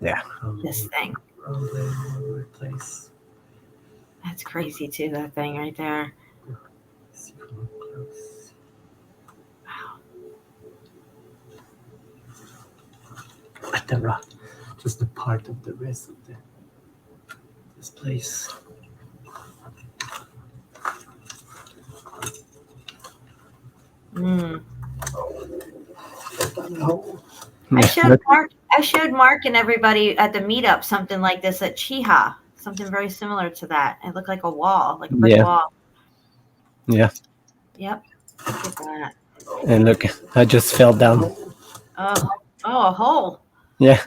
Yeah. this thing. Rolling all over the place. That's crazy too, that thing right there. See from up close. Wow. At the rock, just a part of the rest of this place. Mm. Oh, I showed Mark and everybody at the meetup something like this at Chiha. Something very similar to that. It looked like a wall, like a brick Yeah. wall. Yeah. Yep. Look at that. And look, I just fell down. Oh, a hole. Yeah.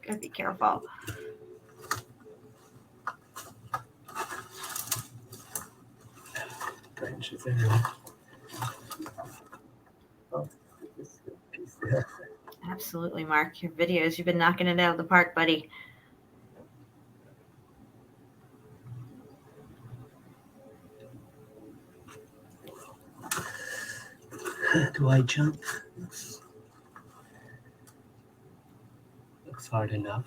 Gotta be careful. branches everywhere. Oh, this piece there. Absolutely, Mark. Your videos, you've been knocking it out of the park, buddy. Do I jump? Looks hard enough.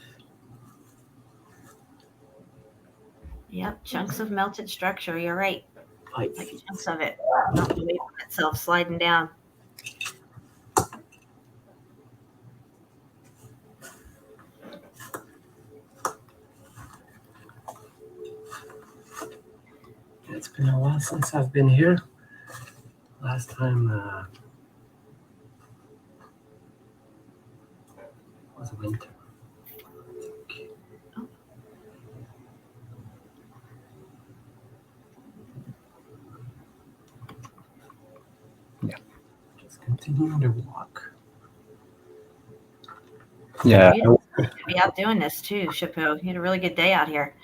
Yep, chunks of melted structure. You're right. Pipe. Like chunks of it, not the wave itself sliding down. It's been a while since I've been here. Last time was winter. Yeah. Just continuing to walk. Yeah. You'd be out doing this too, Chapeau. You had a really good day out here.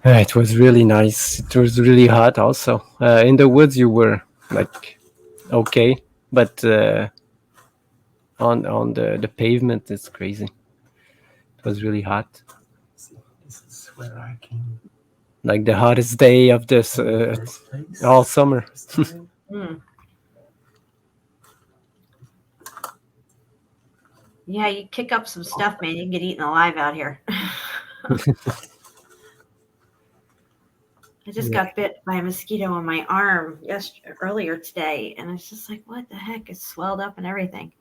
It was really nice. It was really hot also. In the woods you were like okay, but on the pavement it's crazy. It was really hot. See, this is where I came. Like the hottest day of this First place. all summer. First time. Yeah, you kick up some stuff, man. You can get eaten alive out here. I just got bit by a mosquito on my arm earlier today, and I was just like, what the heck? It's swelled up and everything.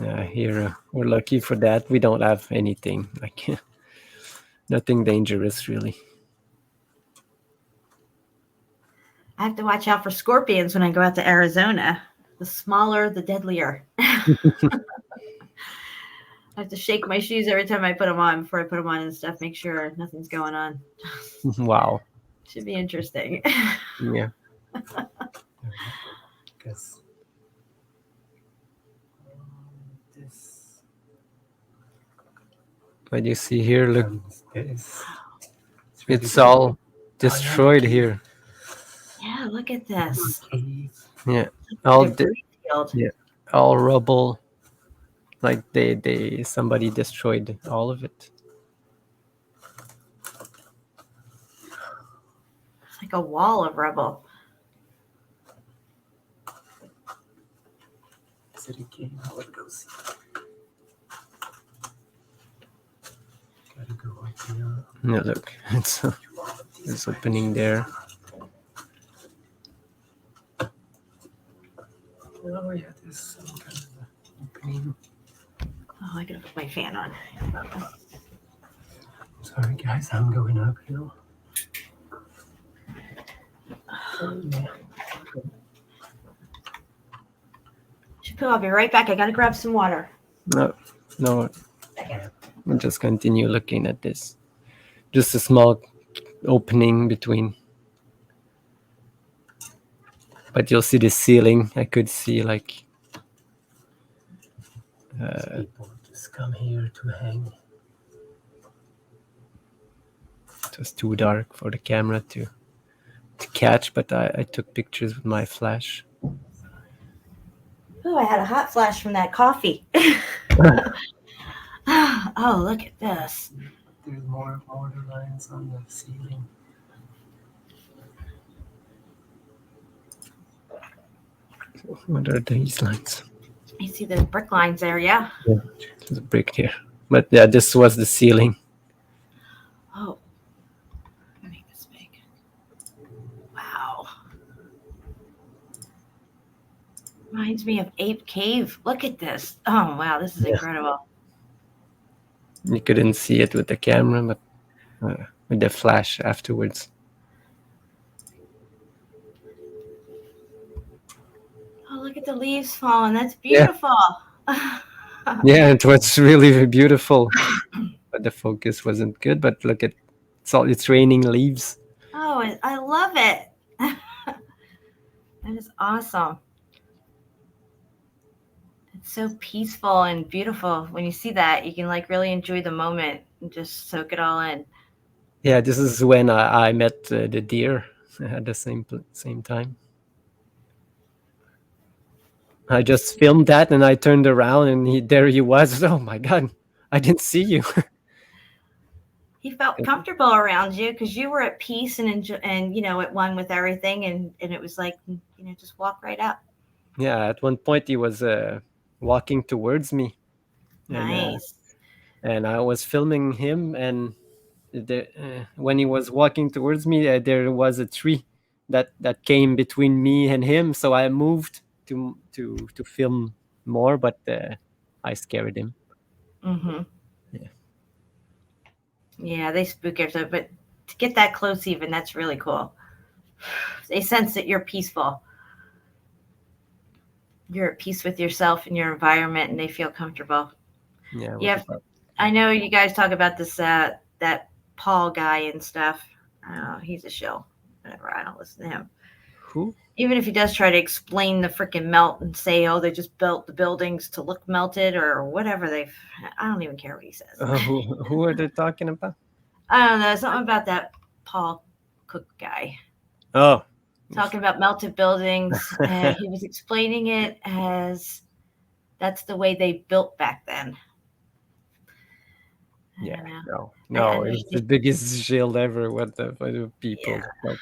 Yeah, here we're lucky for that. We don't have anything like nothing dangerous really. I have to watch out for scorpions when I go out to Arizona. The smaller, the deadlier. I have to shake my shoes every time I put them on before I put them on and stuff. Make sure nothing's going on. Wow. Should be interesting. Yeah. Because this But you see here, look, this. it's all destroyed here. Yeah, look at this. Yeah. All Debris field. yeah, all rubble. Like they somebody destroyed all of it. It's like a wall of rubble. City game. I would go see. Gotta go up here. Yeah, look, it's opening there. Oh yeah, there's some kind of opening. Oh, I gotta put my fan on. Sorry guys, I'm going uphill. Pooh, I'll be right back. I gotta grab some water. No, I'll just continue looking at this. Just a small opening between. But you'll see the ceiling. I could see like. People just come here to hang. It was too dark for the camera to catch, but I took pictures with my flash. Oh, I had a hot flash from that coffee. Oh, look at this. There's more border lines on the ceiling. What are these lines? You see the brick lines there, yeah? Yeah, there's a brick here. But yeah, this was the ceiling. Oh, let me make this big. Wow. Reminds me of Ape Cave. Look at this. Oh, wow, this is incredible. You couldn't see it with the camera, but with the flash afterwards. Oh, look at the leaves falling. That's beautiful. Yeah, it was really beautiful, but the focus wasn't good. But look at it's raining leaves. Oh, I love it. That is awesome. It's so peaceful and beautiful. When you see that, you can like really enjoy the moment and just soak it all in. Yeah, this is when I met the deer at the same time. I just filmed that and I turned around and there he was. Oh my God, I didn't see you. He felt comfortable around you because you were at peace and at one with everything. And it was like, just walk right up. Yeah, at one point he was walking towards me. Nice. And I was filming him, and when he was walking towards me, there was a tree that came between me and him. So I moved to film more, but I scared him. Mm-hmm. Yeah. Yeah, they spook everything, but to get that close, even that's really cool. They sense that you're peaceful. You're at peace with yourself and your environment, and they feel comfortable. Yeah. I know you guys talk about this that Paul guy and stuff. He's a shill. Whatever. I don't listen to him. Who? Even if he does try to explain the freaking melt and say, oh, they just built the buildings to look melted or whatever I don't even care what he says. Who are they talking about? I don't know. Something about that Paul Cook guy. Oh. Talking about melted buildings. And he was explaining it as that's the way they built back then. Yeah, no, it's the biggest shield ever. What the people? Yeah. Like,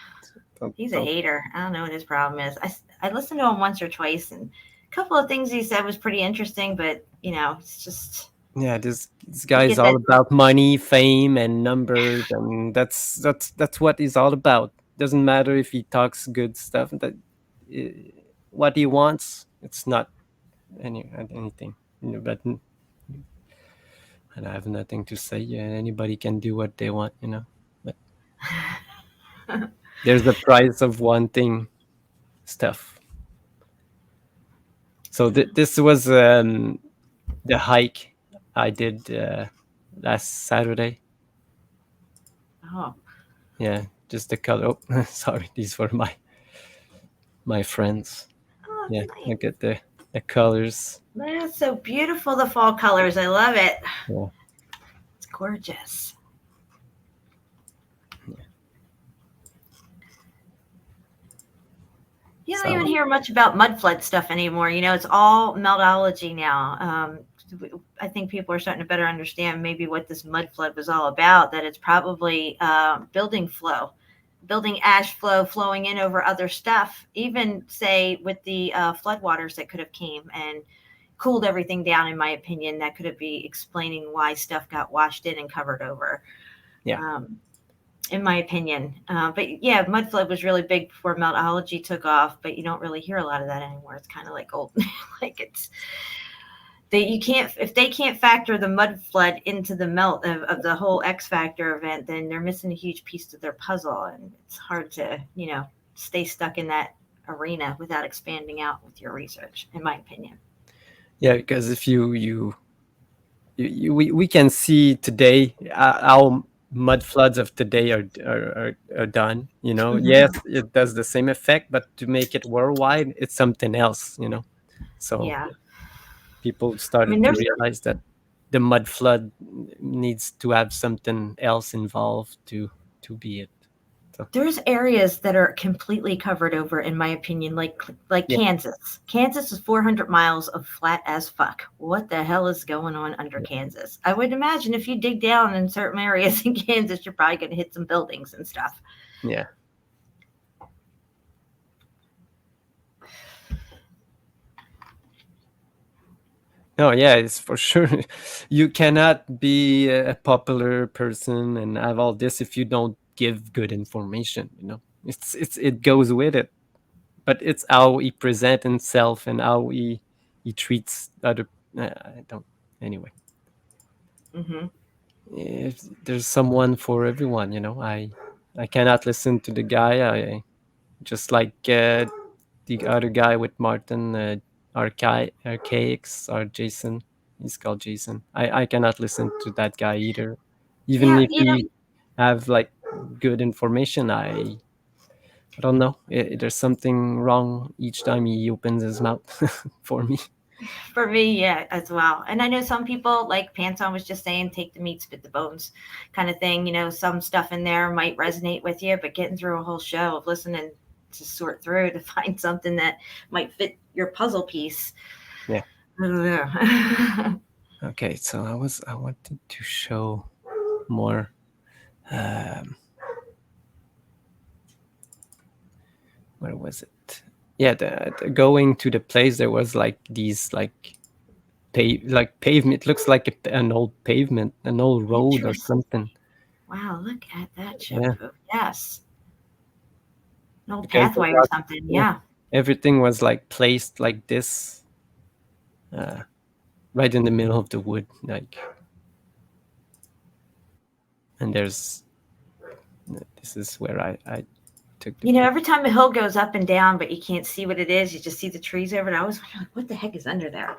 he's a hater. I don't know what his problem is. I listened to him once or twice, and a couple of things he said was pretty interesting, but it's just this guy is all about money, fame, and numbers, and that's what he's all about. Doesn't matter if he talks good stuff. That what he wants, it's not anything. But and I have nothing to say. Anybody can do what they want, But there's the price of wanting stuff. So this was the hike I did last Saturday. Oh. Yeah, just the color. Oh, sorry, these were my friends. Oh, yeah, nice. Look at the colors. That's so beautiful, the fall colors. I love it. Yeah. It's gorgeous. Yeah. You don't even hear much about mud flood stuff anymore. It's all Meltology now. I think people are starting to better understand maybe what this mud flood was all about, that it's probably building ash flow flowing in over other stuff, even say with the floodwaters that could have came and cooled everything down. In my opinion, that could have been explaining why stuff got washed in and covered over. Yeah. In my opinion. But yeah, mud flood was really big before Meltology took off, but you don't really hear a lot of that anymore. It's kind of like old, like it's if they can't factor the mud flood into the melt of the whole X Factor event, then they're missing a huge piece of their puzzle. And it's hard to, stay stuck in that arena without expanding out with your research, in my opinion. Yeah, because if we can see today how mud floods of today are done. Yes, it does the same effect, but to make it worldwide, it's something else. So Yeah. people I mean, started to there's realize that the mud flood needs to have something else involved to be it. So there's areas that are completely covered over, in my opinion, like yeah, Kansas. Kansas is 400 miles of flat as fuck. What the hell is going on under yeah, Kansas? I would imagine if you dig down in certain areas in Kansas, you're probably going to hit some buildings and stuff. yeah. No, yeah, it's for sure. You cannot be a popular person and have all this if you don't give good information. It goes with it, but it's how he present himself and how he treats other. I don't. Anyway, Hmm. if there's someone for everyone. I cannot listen to the guy. I just like the other guy with Martin, Archaics, or Jason. He's called Jason. I cannot listen to that guy either. Even Yeah, if he have like good information, I don't know. There's something wrong each time he opens his mouth for me. for me, yeah, as well. And I know some people, like Panton was just saying, take the meat, spit the bones kind of thing. Some stuff in there might resonate with you, but getting through a whole show of listening to sort through to find something that might fit your puzzle piece. Yeah. I don't know. Okay, so I wanted to show more. Where was it? Yeah, the going to the place there was like these like pavement. It looks like an old pavement, an old road or Interesting. something. Wow, look at that Yeah. shampoo. Yes. An old Because pathway or something. Yeah. everything was like placed like this, right in the middle of the wood, like. And this is where I took the Every time a hill goes up and down, but you can't see what it is, you just see the trees over it. I always wonder, like, what the heck is under there?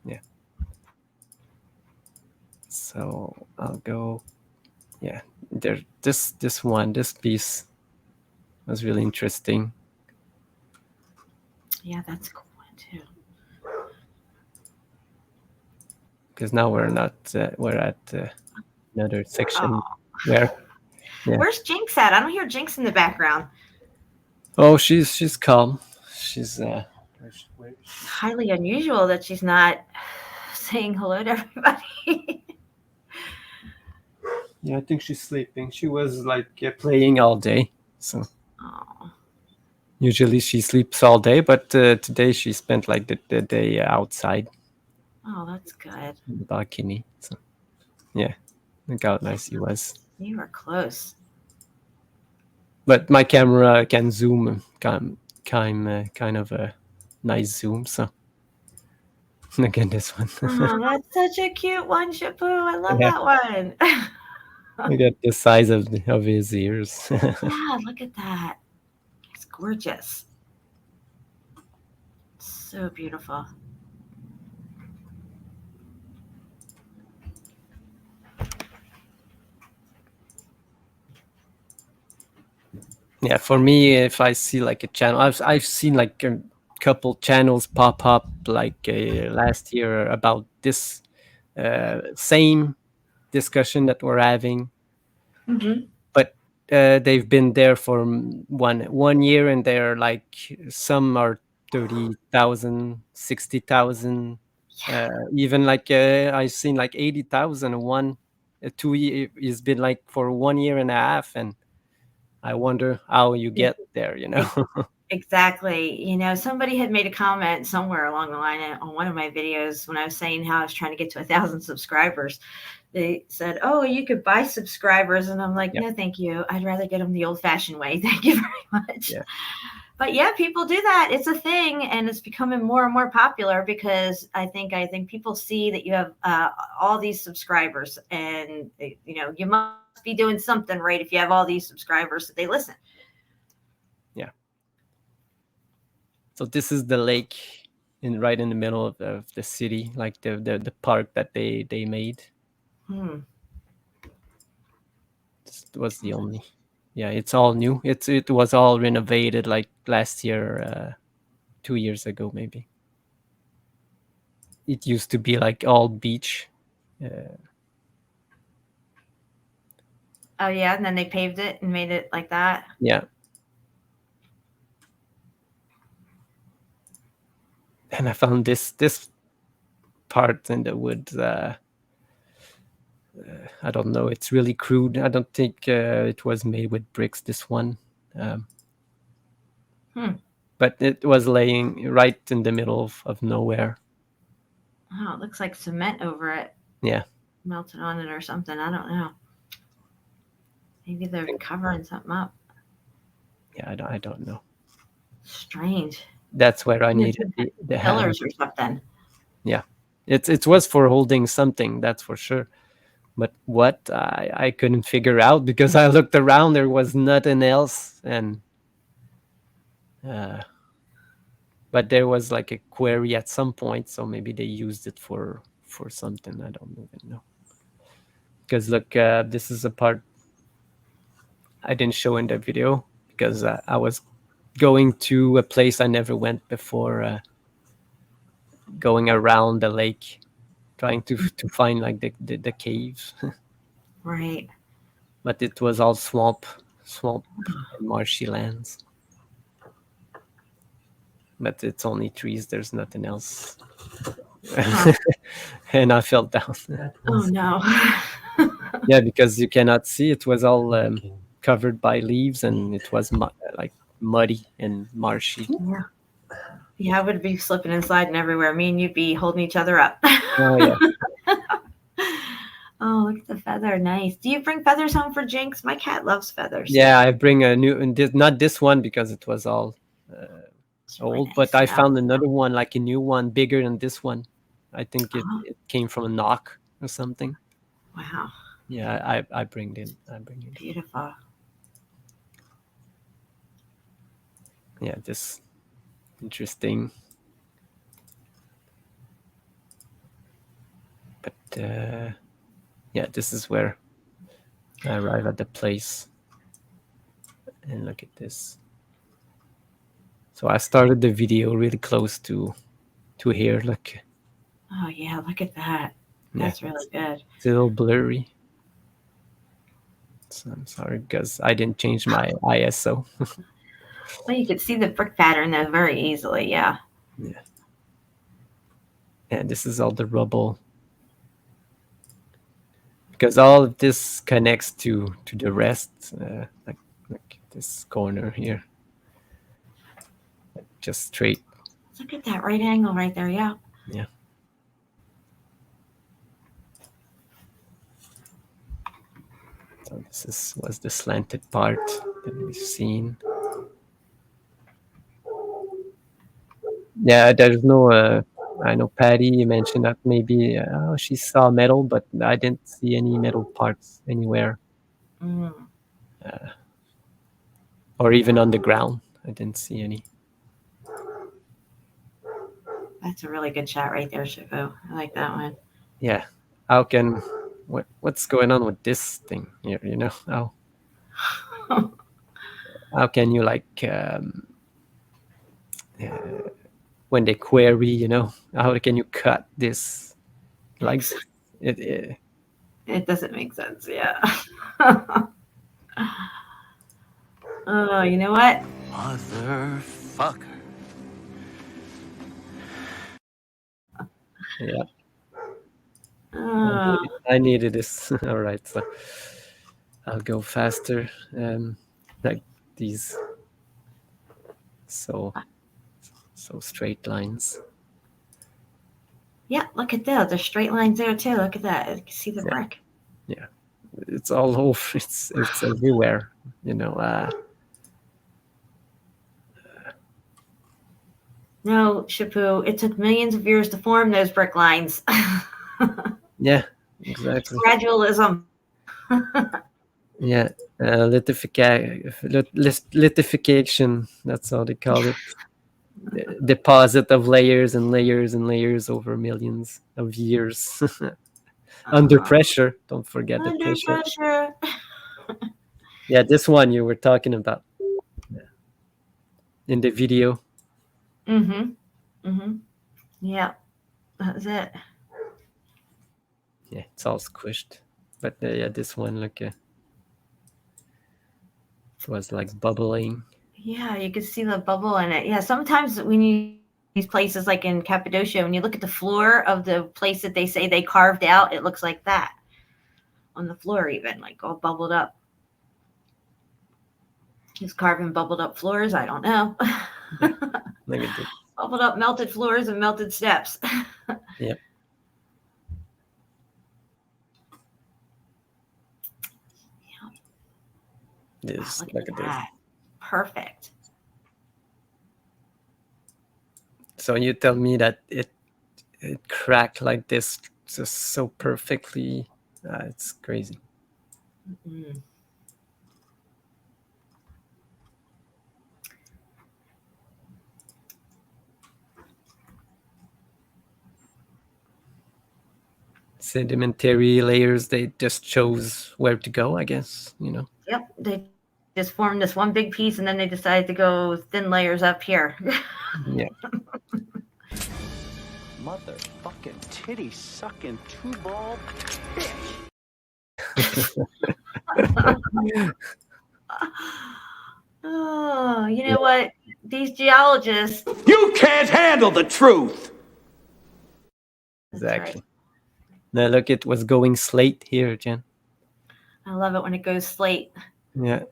Yeah. So I'll go. Yeah, there. This piece was really interesting. Yeah, that's a cool one too. Because now we're not. We're at another section Oh. where. Yeah. Where's Jinx at? I don't hear Jinx in the background. Oh, she's calm. She's Highly unusual that she's not saying hello to everybody. Yeah, I think she's sleeping. She was like playing all day. So Oh. usually she sleeps all day, but today she spent like the day outside. Oh, that's good. In the balcony. So yeah, look how nice he was. You are close. But my camera can zoom, kind of a nice zoom. So look at this one. Oh, that's such a cute one, Shampoo. I love Yeah. that one. Look at the size of his ears. Yeah, look at that. It's gorgeous. So beautiful. Yeah, for me, if I see like a channel, I've seen like a couple channels pop up like last year about this same discussion that we're having, but they've been there for 1 year, and they're like some are 30,000, 60,000, even like I've seen like 80,000 one. 2 year it's been like for 1 year and a half, and I wonder how you get there, Exactly. Somebody had made a comment somewhere along the line on one of my videos when I was saying how I was trying to get to 1,000 subscribers. They said, "Oh, you could buy subscribers," and I'm like, Yeah. "No, thank you. I'd rather get them the old-fashioned way. Thank you very much." Yeah. But yeah, people do that. It's a thing, and it's becoming more and more popular because I think people see that you have all these subscribers, and you must be doing something right if you have all these subscribers that they listen. Yeah. So this is the lake right in the middle of the city, like the park that they made. Hmm. It was the only. Yeah, it's all new. It was all renovated like last year, 2 years ago maybe. It used to be like all beach. Oh yeah, and then they paved it and made it like that. Yeah. And I found this part in the woods. I don't know. It's really crude. I don't think it was made with bricks. This one, but it was laying right in the middle of nowhere. Oh, it looks like cement over it. Yeah. Melted on it or something. I don't know. Maybe they're covering something up. Yeah, I don't know. Strange. That's where I needed the hand. Pillars or something. Yeah, it was for holding something. That's for sure. But what I couldn't figure out because I looked around. There was nothing else, and but there was like a quarry at some point, so maybe they used it for something. I don't even know. Because look, this is a part I didn't show in the video because I was going to a place I never went before, going around the lake, trying to find like the cave. Right. But it was all swamp and marshy lands. But it's only trees. There's nothing else. And I fell down. Oh no. Yeah, because you cannot see. It was all covered by leaves, and it was like muddy and marshy. Yeah. Yeah, I would be slipping and sliding everywhere. Me and you'd be holding each other up. Oh yeah. Oh, look at the feather. Nice. Do you bring feathers home for Jinx? My cat loves feathers. Yeah, I bring a new, not this one because it was all really old, nice. but I Yeah. found another one, like a new one, bigger than this one. I think it came from a knock or something. Wow. Yeah, I bring it. Beautiful. Yeah, this interesting. But yeah, this is where I arrive at the place. And look at this. So I started the video really close to here. Look. Oh yeah, look at that. That's really good. It's a little blurry. So I'm sorry because I didn't change my ISO. Well, you could see the brick pattern though very easily. Yeah. Yeah. And this is all the rubble. Because all of this connects to the rest, like this corner here. Just straight. Look at that right angle right there. Yeah. Yeah. So this was the slanted part that we've seen. Yeah, there's no. I know Patty mentioned that maybe she saw metal, but I didn't see any metal parts anywhere. Or even on the ground. I didn't see any. That's a really good shot right there, Shifu. I like that one. Yeah. How can what's going on with this thing here, you know? How can you like when they query, you know, how can you cut this like it doesn't make sense, yeah. Oh, you know what? Motherfucker. Yeah. Oh. I needed this. All right, so I'll go faster. Like these so straight lines. Yeah, look at that. There's straight lines there too. Look at that. You can see the brick. Yeah. It's all over. It's everywhere, you know. No, Shifu, it took millions of years to form those brick lines. Yeah, exactly. Gradualism. Yeah, lithification. That's how they call it. deposit of layers and layers and layers over millions of years. Under pressure. Don't forget the Under pressure. Yeah, this one you were talking about in the video. Yeah, that's it. Yeah, it's all squished. But yeah, this one, look, it was like bubbling. Yeah, you could see the bubble in it. Yeah, sometimes when you these places like in Cappadocia, when you look at the floor of the place that they say they carved out, it looks like that on the floor, even like all bubbled up. He's carving bubbled up floors. I don't know. Yeah, look at this. Bubbled up melted floors and melted steps. Yep. This, Wow, look at this. Perfect. So you tell me that it cracked like this just so perfectly. It's crazy. Mm. Sedimentary layers, they just chose where to go, I guess, you know. Yep, they just formed this one big piece, and then they decided to go thin layers up here. Yeah. Motherfucking titty sucking two ball bitch. Oh, you know what? These geologists. You can't handle the truth. Exactly. Right. Now look, it was going slate here, Jen. I love it when it goes slate. Yeah.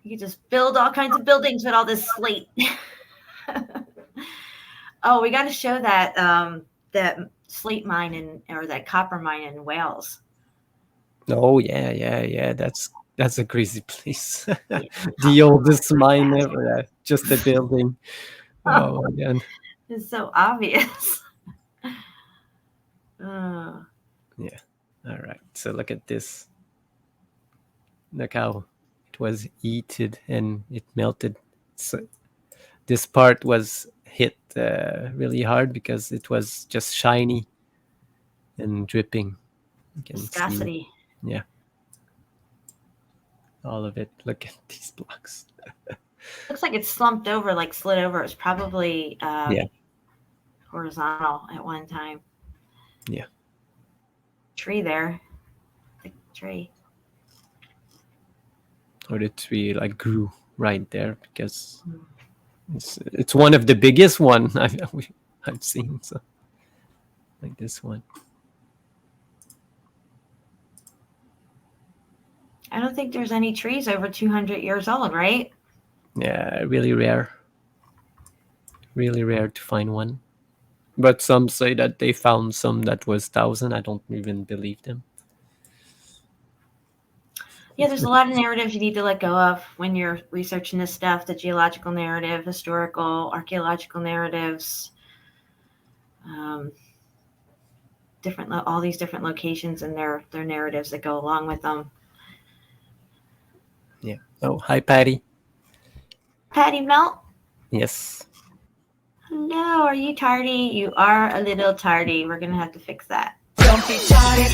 You can just build all kinds of buildings with all this slate. Oh, we got to show that that slate mine or that copper mine in Wales. Oh yeah. That's a crazy place. The oldest mine ever. Just a building. Oh my god. It's so obvious. Yeah. All right. So look at this. Look how it was heated and it melted. So this part was hit really hard because it was just shiny and dripping. You can Viscosity. see, yeah, all of it. Look at these blocks. Looks like it's slumped over, like slid over. It's probably horizontal at one time. Yeah. Tree there. The tree. Or the tree like grew right there because it's one of the biggest one I've seen. So like this one. I don't think there's any trees over 200 years old, right? Yeah, really rare. Really rare to find one. But some say that they found some that was 1,000. I don't even believe them. Yeah, there's a lot of narratives you need to let go of when you're researching this stuff. The geological narrative, historical, archaeological narratives, all these different locations and their narratives that go along with them. Yeah. Oh, hi, Patty. Patty Melt? Yes. Hello, are you tardy? You are a little tardy. We're going to have to fix that. Don't be tardy,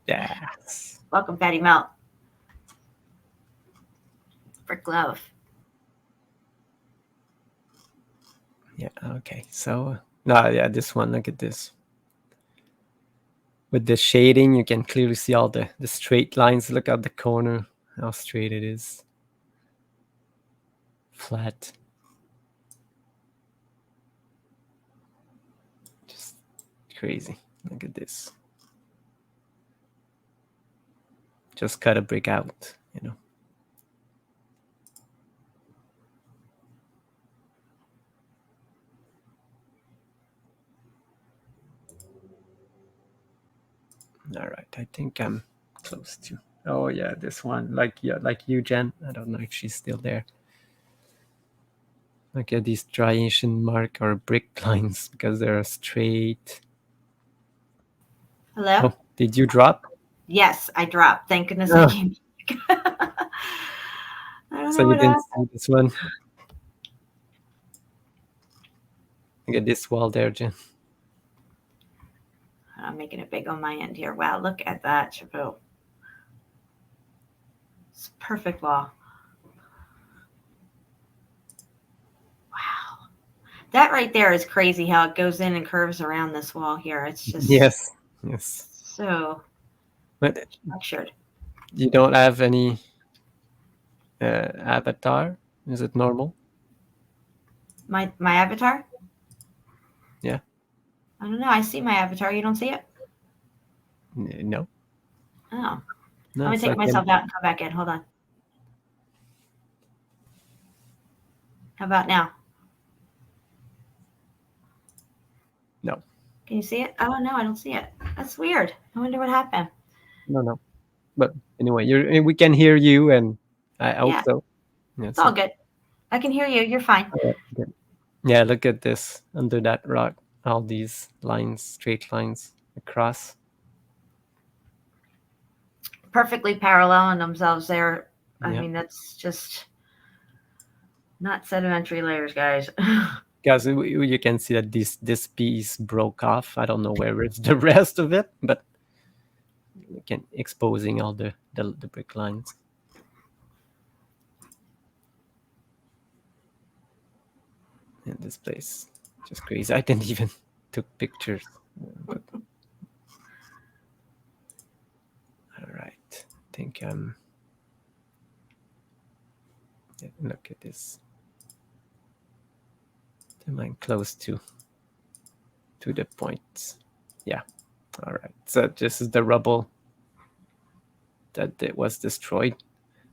Yes. Welcome, Patty Melt. Brick love. Yeah, okay. So, no, yeah, this one, look at this. With the shading, you can clearly see all the straight lines. Look at the corner, how straight it is. Flat. Just crazy. Look at this. Just cut a brick out, you know. All right, I think I'm close to. Oh yeah, this one, like you, Jen. I don't know if she's still there. Look at these striation mark or brick lines because they're straight. Hello? Oh, did you drop? Yes, I dropped. Thank goodness I came back. I don't So you didn't see this one. Look at this wall there, Jen. I'm making it big on my end here. Wow, look at that, Chapeau. It's a perfect wall. Wow. That right there is crazy how it goes in and curves around this wall here. It's just Yes. so But structured. you don't have any avatar? Is it normal? My avatar? Yeah. I don't know. I see my avatar. You don't see it? No. Oh. No, Let me so take I myself can- out and come back in. Hold on. How about now? No. Can you see it? Oh, no, I don't see it. That's weird. I wonder what happened. No. But anyway, we can hear you, and I hope Yeah. so. Yeah, It's all good. I can hear you. You're fine. good. Yeah, look at this. Under that rock, all these lines, straight lines across. Perfectly parallel in themselves there. I Yeah. mean, that's just not sedimentary layers, guys. Because you can see that this piece broke off. I don't know where it's the rest of it, but you can exposing all the brick lines. And this place, just crazy. I didn't even took pictures. But... all right, I think yeah, look at this. Am I close to the point? Yeah. All right. So this is the rubble that it was destroyed,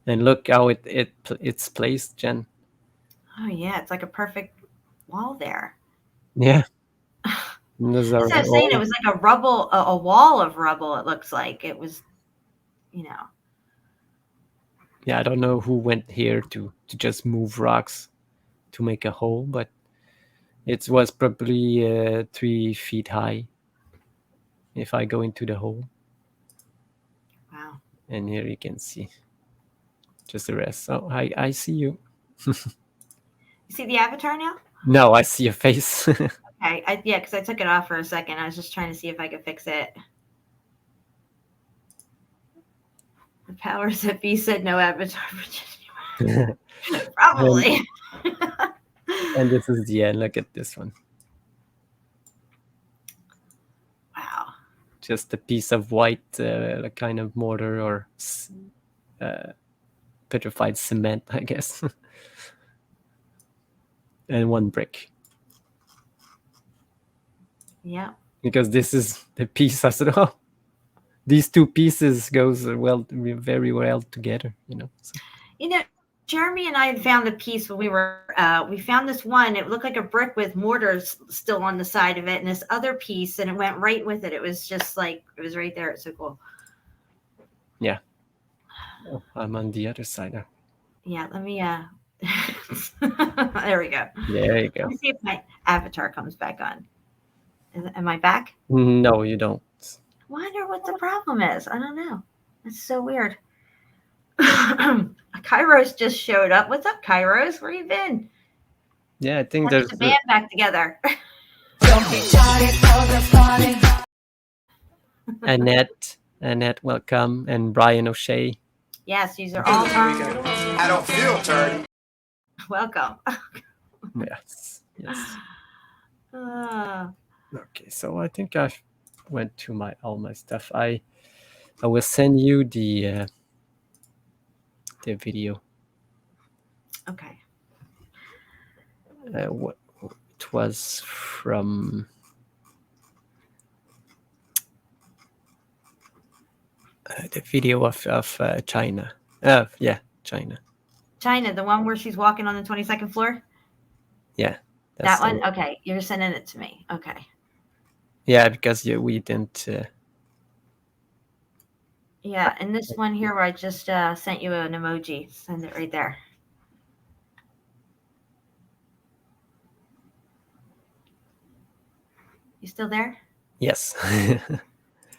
and look how it's placed, Jen. Oh, yeah. It's like a perfect wall there. Yeah. Those As I was saying, it was like a wall of rubble, it looks like. It was, yeah, I don't know who went here to just move rocks to make a hole, but it was probably 3 feet high if I go into the hole. Wow. And here you can see just the rest. Oh, I see you. You see the avatar now? No, I see your face. Okay. Yeah, because I took it off for a second. I was just trying to see if I could fix it. The powers that be said no avatar for probably. And this is the end. Look at this one. Wow. Just a piece of white kind of mortar or petrified cement, I guess. And 1 brick. Yeah. Because this is the piece as well. These 2 pieces goes very well together, So. Jeremy and I had found a piece when we found this one. It looked like a brick with mortars still on the side of it, and this other piece, and it went right with it. It was just like, it was right there. It's so cool. Yeah. Oh, I'm on the other side now. Yeah, let me, there we go. There you go. Let me see if my avatar comes back on. Am I back? No, you don't. Wonder what the problem is. I don't know. It's so weird. Kairos just showed up. What's up, Kairos? Where you been? Yeah, I think Let's there's get the band back together. Annette, welcome, and Brian O'Shea. Yes, these are all I don't feel dirty. welcome. Yes. Uh, Okay, so I think I went to all my stuff. I will send you the video. okay. What it was from the video of China. Yeah, China. China, the one where she's walking on the 22nd floor? Yeah. That one? Okay. You're sending it to me. Okay. Yeah, because we didn't. Yeah, and this one here where I just sent you an emoji. Send it right there. You still there? Yes.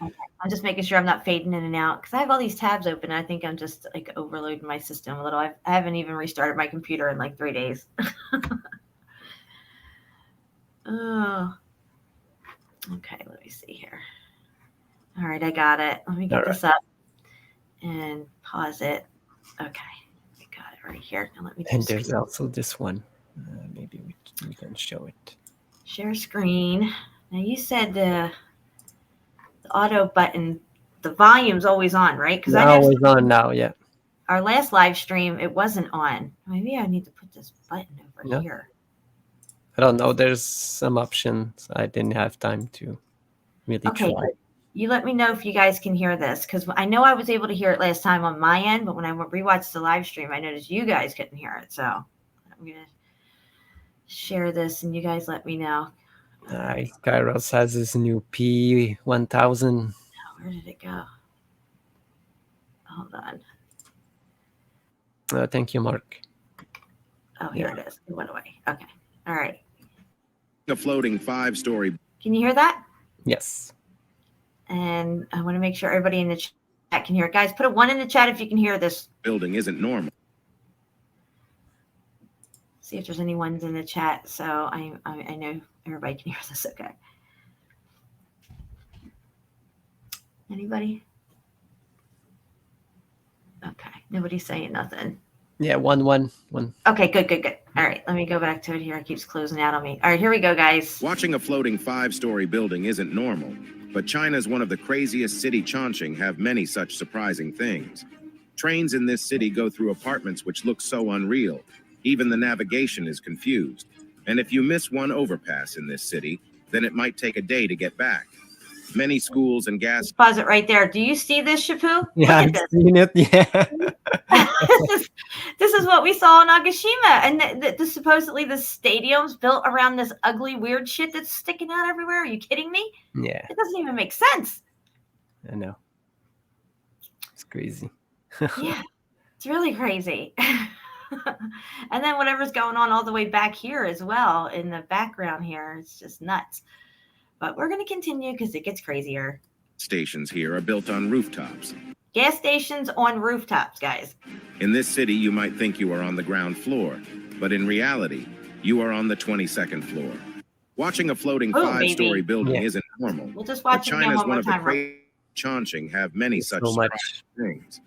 Okay. I'm just making sure I'm not fading in and out because I have all these tabs open. I think I'm just like overloading my system a little. I haven't even restarted my computer in like 3 days. Oh, okay. Let me see here. All right, I got it. Let me get this up and pause it. Okay, I got it right here. Now let me. And there's also this one. Maybe we can show it. Share screen. Now you said the auto button, the volume's always on, right? Because always on now, yeah. Our last live stream, it wasn't on. Maybe I need to put this button over here. I don't know. There's some options. I didn't have time to really try. You let me know if you guys can hear this because I know I was able to hear it last time on my end, but when I rewatched the live stream, I noticed you guys couldn't hear it. So I'm going to share this and you guys let me know. Kairos has his new P1000. Where did it go? Hold on. Thank you, Mark. Oh, here it is. It went away. Okay. All right. A floating 5-story. Can you hear that? Yes. And I want to make sure everybody in the chat can hear it. Guys, put a 1 in the chat if you can hear this. Building isn't normal. See if there's any ones in the chat. So I know everybody can hear this. Okay. Anybody? Okay. Nobody's saying nothing. Yeah, one. Okay, good. All right, let me go back to it here. It keeps closing out on me. All right, here we go, guys. Watching a floating 5-story building isn't normal, but China's one of the craziest city. Chongqing have many such surprising things. Trains in this city go through apartments which look so unreal. Even the navigation is confused. And if you miss one overpass in this city, then it might take a day to get back. Many schools and gas. Pause it right there. Do you see this, Shapu? Yeah, I've seen it. Yeah. This is what we saw in Nagashima. And supposedly the stadium's built around this ugly, weird shit that's sticking out everywhere. Are you kidding me? Yeah. It doesn't even make sense. I know. It's crazy. Yeah, it's really crazy. And then whatever's going on all the way back here as well in the background here, it's just nuts. But we're going to continue because it gets crazier. Stations here are built on rooftops. Gas stations on rooftops, guys. In this city, you might think you are on the ground floor, but in reality, you are on the 22nd floor. Watching a floating 5-story building isn't normal. We'll just watch it again one more time. Chongqing have many such things.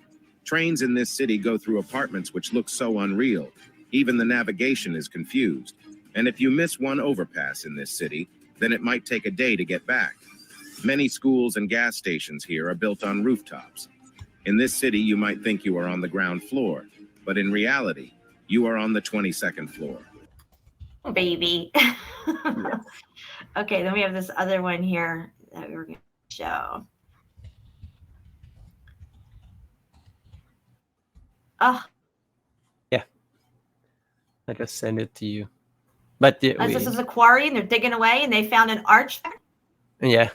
Trains in this city go through apartments which look so unreal. Even the navigation is confused. And if you miss one overpass in this city, then it might take a day to get back. Many schools and gas stations here are built on rooftops. In this city, you might think you are on the ground floor, but in reality, you are on the 22nd floor. Oh, baby. Okay, then we have this other one here that we were going to show. Oh. Yeah. I just sent it to you. But this is a quarry and they're digging away and they found an arch. Yeah.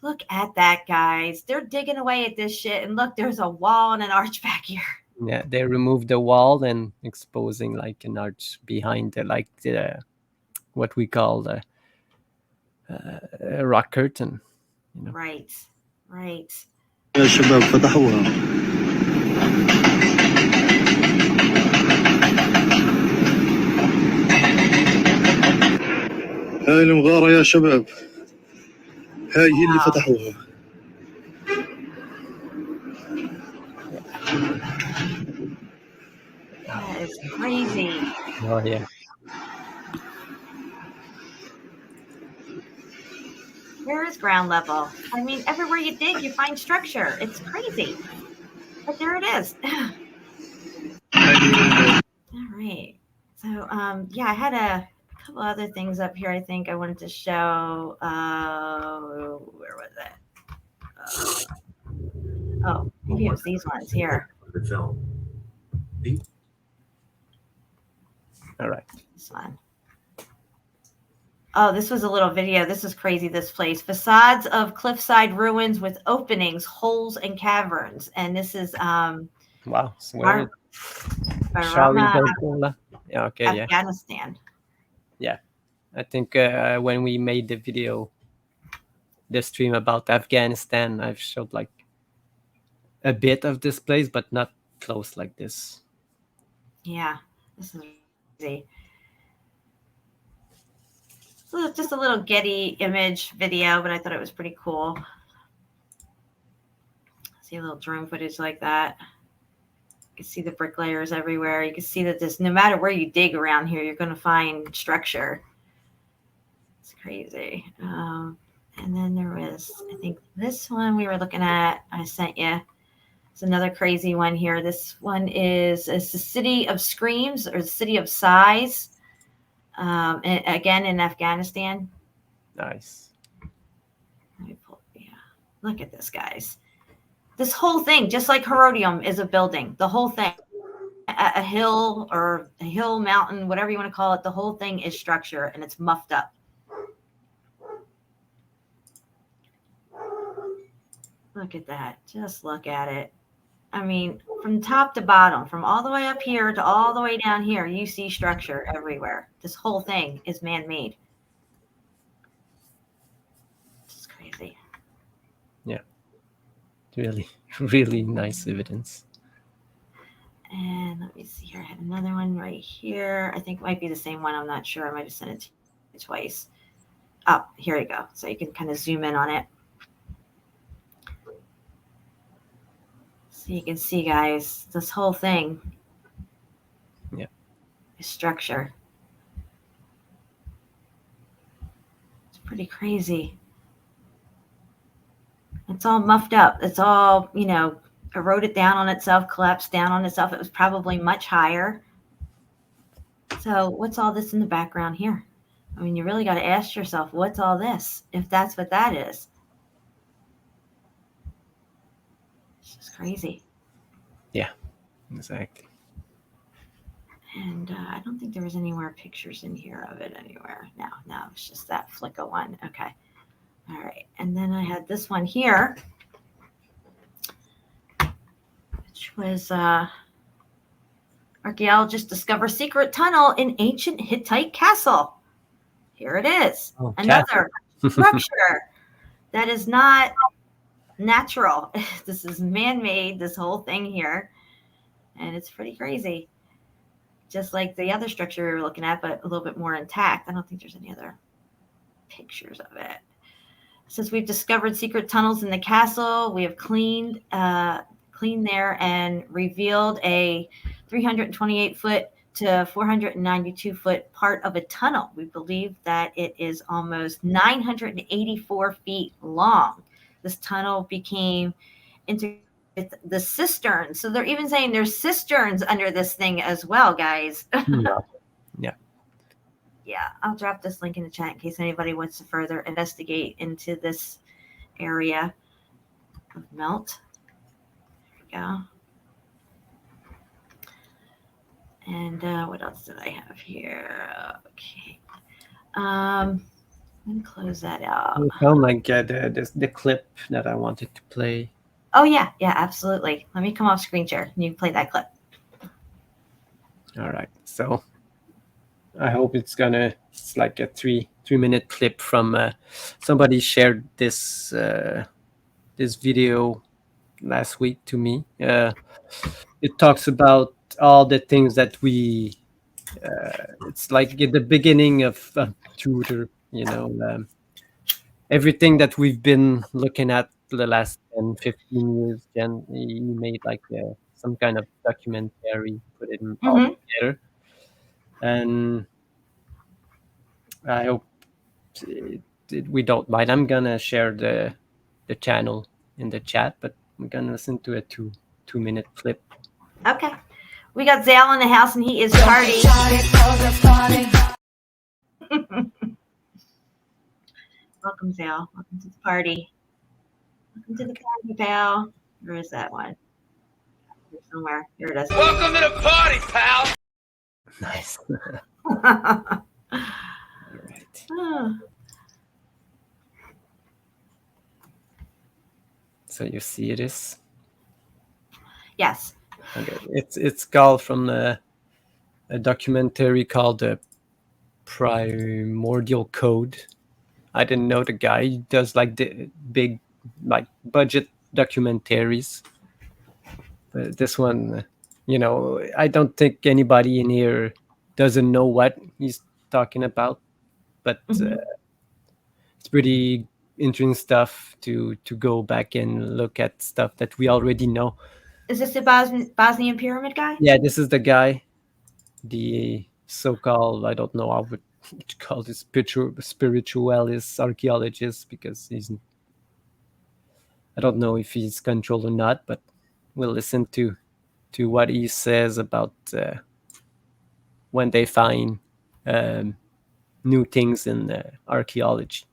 Look at that, guys. They're digging away at this shit. And look, there's a wall and an arch back here. Yeah, they removed the wall and exposing like an arch behind it, like what we call the rock curtain. You know? Right. يا شباب فتحوها. هاي المغارة يا شباب. هاي هي اللي فتحوها. That is crazy. Oh yeah. Where is ground level? I mean, everywhere you dig, you find structure. It's crazy. But there it is. All right. So, yeah, I had a couple other things up here I think I wanted to show. Where was it? Oh, maybe it was these ones here. All right. This one. Oh, this was a little video. This is crazy, this place. Facades of cliffside ruins with openings, holes, and caverns. And this is wow. Yeah. Okay. Yeah. Afghanistan. Yeah. I think when we made the video, the stream about Afghanistan, I've showed like a bit of this place, but not close like this. Yeah, this is crazy. So it's just a little Getty image video, but I thought it was pretty cool. See a little drone footage like that. You can see the bricklayers everywhere. You can see that this, no matter where you dig around here, you're going to find structure. It's crazy. And then there was, I think this one we were looking at, I sent you. It's another crazy one here. This one is the City of Screams, or the City of Sighs. Again, in Afghanistan. Nice. Let me pull, yeah. Look at this, guys. This whole thing, just like Herodium, is a building. The whole thing, a hill or a hill, mountain, whatever you want to call it, the whole thing is structure, and it's muffed up. Look at that. Just look at it. I mean, from top to bottom, from all the way up here to all the way down here, you see structure everywhere. This whole thing is man-made. It's crazy. Yeah. Really, really nice evidence. And let me see here. I had another one right here. I think it might be the same one. I'm not sure. I might have sent it to you twice. Oh, here you go. So you can kind of zoom in on it. So you can see, guys, this whole thing is structure. It's pretty crazy. It's all muffed up. It's all, you know, eroded down on itself, collapsed down on itself. It was probably much higher. So what's all this in the background here? I mean, you really got to ask yourself, what's all this, if that's what that is? It's just crazy. Yeah, exactly. And I don't think there was any more pictures in here of it anywhere. No, it's just that Flicka one. Okay. All right. And then I had this one here, which was archaeologists discover secret tunnel in ancient Hittite castle. Here it is. Oh, another structure that is not natural. This is man-made, this whole thing here. And it's pretty crazy. Just like the other structure we were looking at, but a little bit more intact. I don't think there's any other pictures of it. It says we've discovered secret tunnels in the castle. We have cleaned there and revealed a 328-foot to 492-foot part of a tunnel. We believe that it is almost 984 feet long. This tunnel became integrated with the cisterns. So they're even saying there's cisterns under this thing as well, guys. Yeah. Yeah, I'll drop this link in the chat in case anybody wants to further investigate into this area of melt. There we go. And what else did I have here? Okay. Let me close that out. I found like the clip that I wanted to play. Oh, yeah, absolutely. Let me come off screen share and you can play that clip. All right. So I hope it's like a three minute clip from somebody shared this this video last week to me. It talks about all the things that we it's like at the beginning of Tudor, you know, everything that we've been looking at for the last 10, 15 years. Jen, he made like some kind of documentary, put it all together. And I hope we don't mind. I'm gonna share the channel in the chat, but we're gonna listen to a two-minute clip. Okay. We got Zale in the house and he is party. Welcome, Zale. Welcome to the party. Welcome to the party, pal. Where is that one? Here somewhere. Here it is. Welcome to the party, pal. Nice. All right. So you see this? Yes. Okay. It's called from a documentary called The Primordial Code. I didn't know the guy. He does like the big, like budget documentaries. But this one, I don't think anybody in here doesn't know what he's talking about. But it's pretty interesting stuff to go back and look at stuff that we already know. Is this the Bosnian pyramid guy? Yeah, this is the guy, the so-called, I don't know how would call this spiritualist archaeologist, because I don't know if he's controlled or not, but we'll listen to what he says about when they find new things in archaeology.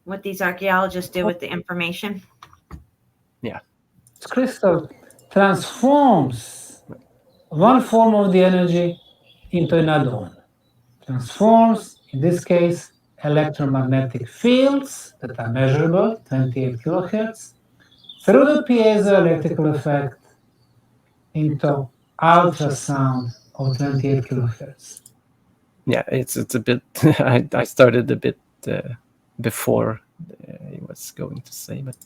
What these archaeologists do with the information? Yeah. This crystal transforms one form of the energy into another one. Transforms, in this case, electromagnetic fields that are measurable, 28 kilohertz, through the piezoelectrical effect into ultrasound of 28 kilohertz. Yeah, it's a bit. I started a bit before he was going to say, but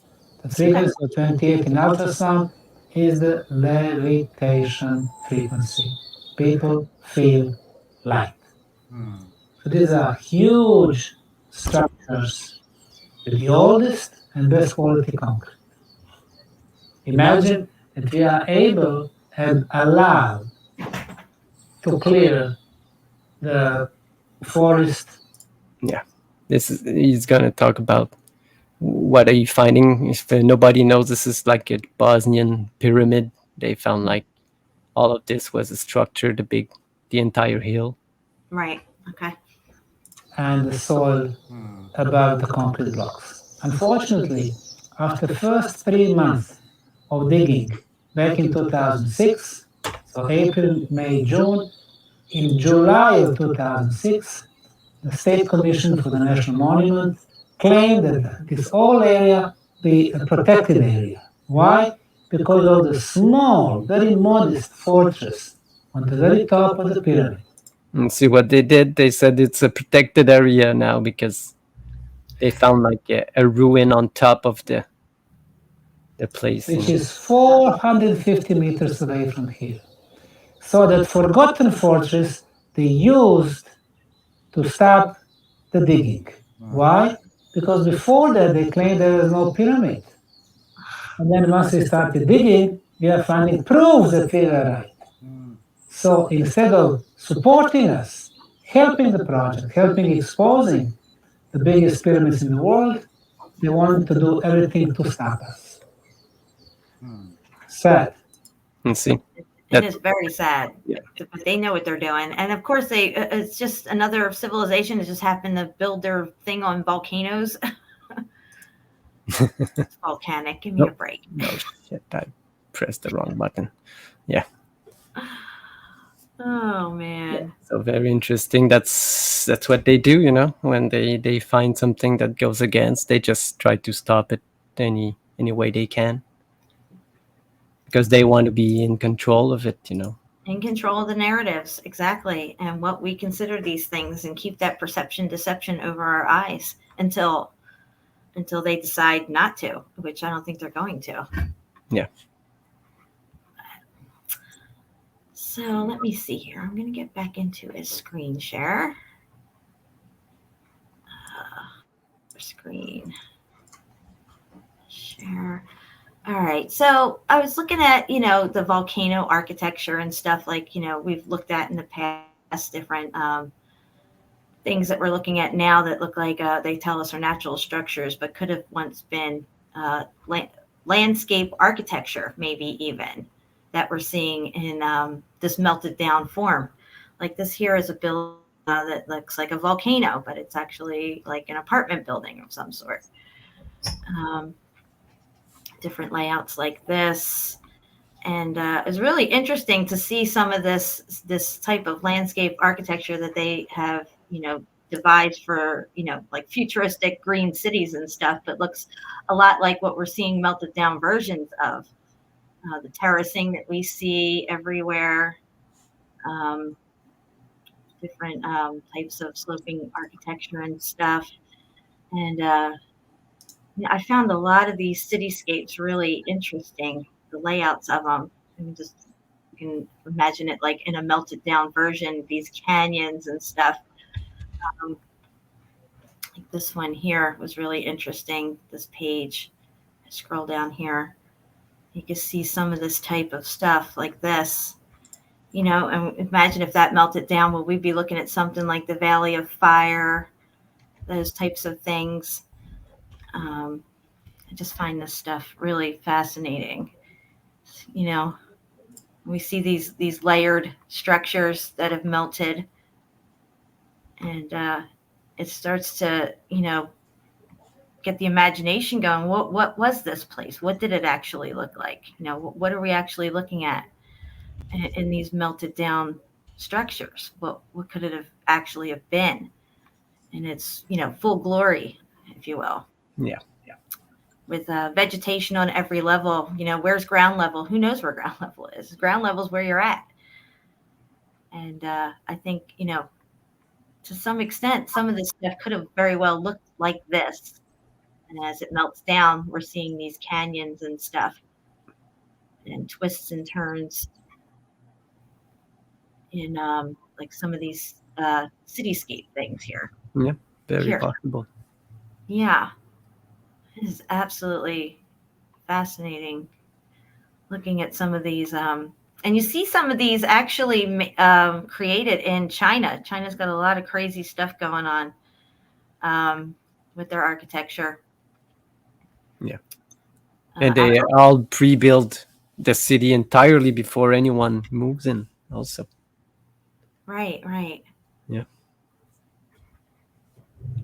the frequency of 28 in ultrasound is the levitation frequency. People feel light. So these are huge structures with the oldest and best quality concrete. Imagine that we are able and allowed to clear the forest. Yeah, he's gonna talk about what are you finding. If nobody knows, this is like a Bosnian pyramid. They found like all of this was a structure, the entire hill. Right. Okay. And the soil above the concrete blocks. Unfortunately, after the first 3 months of digging back in 2006, so April, May, June, in July of 2006, the State Commission for the National Monument claimed that this whole area be a protected area. Why? Because of the small, very modest fortress on the very top of the pyramid. And see what they did? They said it's a protected area now because they found like a ruin on top of the place. Which is 450 meters away from here. So that forgotten fortress they used to stop the digging. Why? Because before that they claimed there was no pyramid. And then once they started digging, we are finding proofs that we were right. So instead of supporting us, helping the project, helping exposing the biggest pyramids in the world, they wanted to do everything to stop us. Sad. Let's see. It is very sad. Yeah. But they know what they're doing. And of course, it's just another civilization that just happened to build their thing on volcanoes. It's volcanic. Give me a break. No shit, I pressed the wrong button. Yeah. Oh man. Yeah. So very interesting. That's what they do, when they find something that goes against, they just try to stop it any way they can. Because they want to be in control of it, In control of the narratives, exactly. And what we consider these things, and keep that deception over our eyes until they decide not to, which I don't think they're going to. Yeah. So let me see here. I'm going to get back into a screen share. Screen share. All right. So I was looking at, the volcano architecture and stuff like, we've looked at in the past, different things that we're looking at now that look like they tell us are natural structures, but could have once been landscape architecture, maybe even, that we're seeing in this melted down form. Like this here is a building that looks like a volcano, but it's actually like an apartment building of some sort. Different layouts like this. And it's really interesting to see some of this type of landscape architecture that they have, devised for, like futuristic green cities and stuff, but looks a lot like what we're seeing melted down versions of. The terracing that we see everywhere. different types of sloping architecture and stuff. And I found a lot of these cityscapes really interesting, the layouts of them. And just you can imagine it like in a melted down version, these canyons and stuff. Like this one here was really interesting, this page. I scroll down here. You can see some of this type of stuff like this. And imagine if that melted down, would we be looking at something like the Valley of Fire, those types of things? I just find this stuff really fascinating. We see these layered structures that have melted, and it starts to, get the imagination going. What was this place? What did it actually look like? What are we actually looking at in these melted down structures? What could it have actually have been? And it's, full glory, if you will. Yeah. With vegetation on every level. Where's ground level? Who knows where ground level is? Ground level is where you're at. And I think, to some extent, some of this stuff could have very well looked like this. And as it melts down, we're seeing these canyons and stuff and twists and turns in like some of these cityscape things here. Yeah, very possible. Yeah. It is absolutely fascinating looking at some of these. And you see some of these actually created in China. China's got a lot of crazy stuff going on with their architecture. Yeah. And they all pre-build the city entirely before anyone moves in also. Right. Yeah.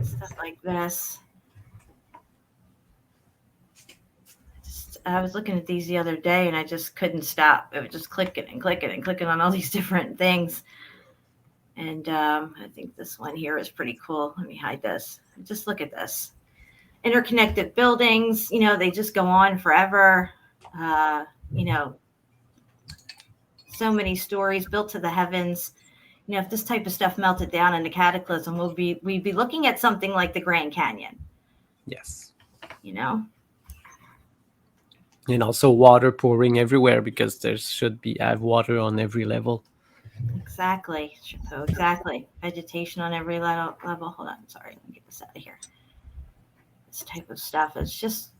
Stuff like this. I was looking at these the other day and I just couldn't stop. It was just clicking and clicking and clicking on all these different things. And I think this one here is pretty cool. Let me hide this. Just look at this. Interconnected buildings, they just go on forever. So many stories built to the heavens. If this type of stuff melted down in the cataclysm, we'd be looking at something like the Grand Canyon. Yes. And also water pouring everywhere because there should have water on every level. Exactly. Exactly. Vegetation on every level. Hold on. Sorry. Let me get this out of here. This type of stuff is just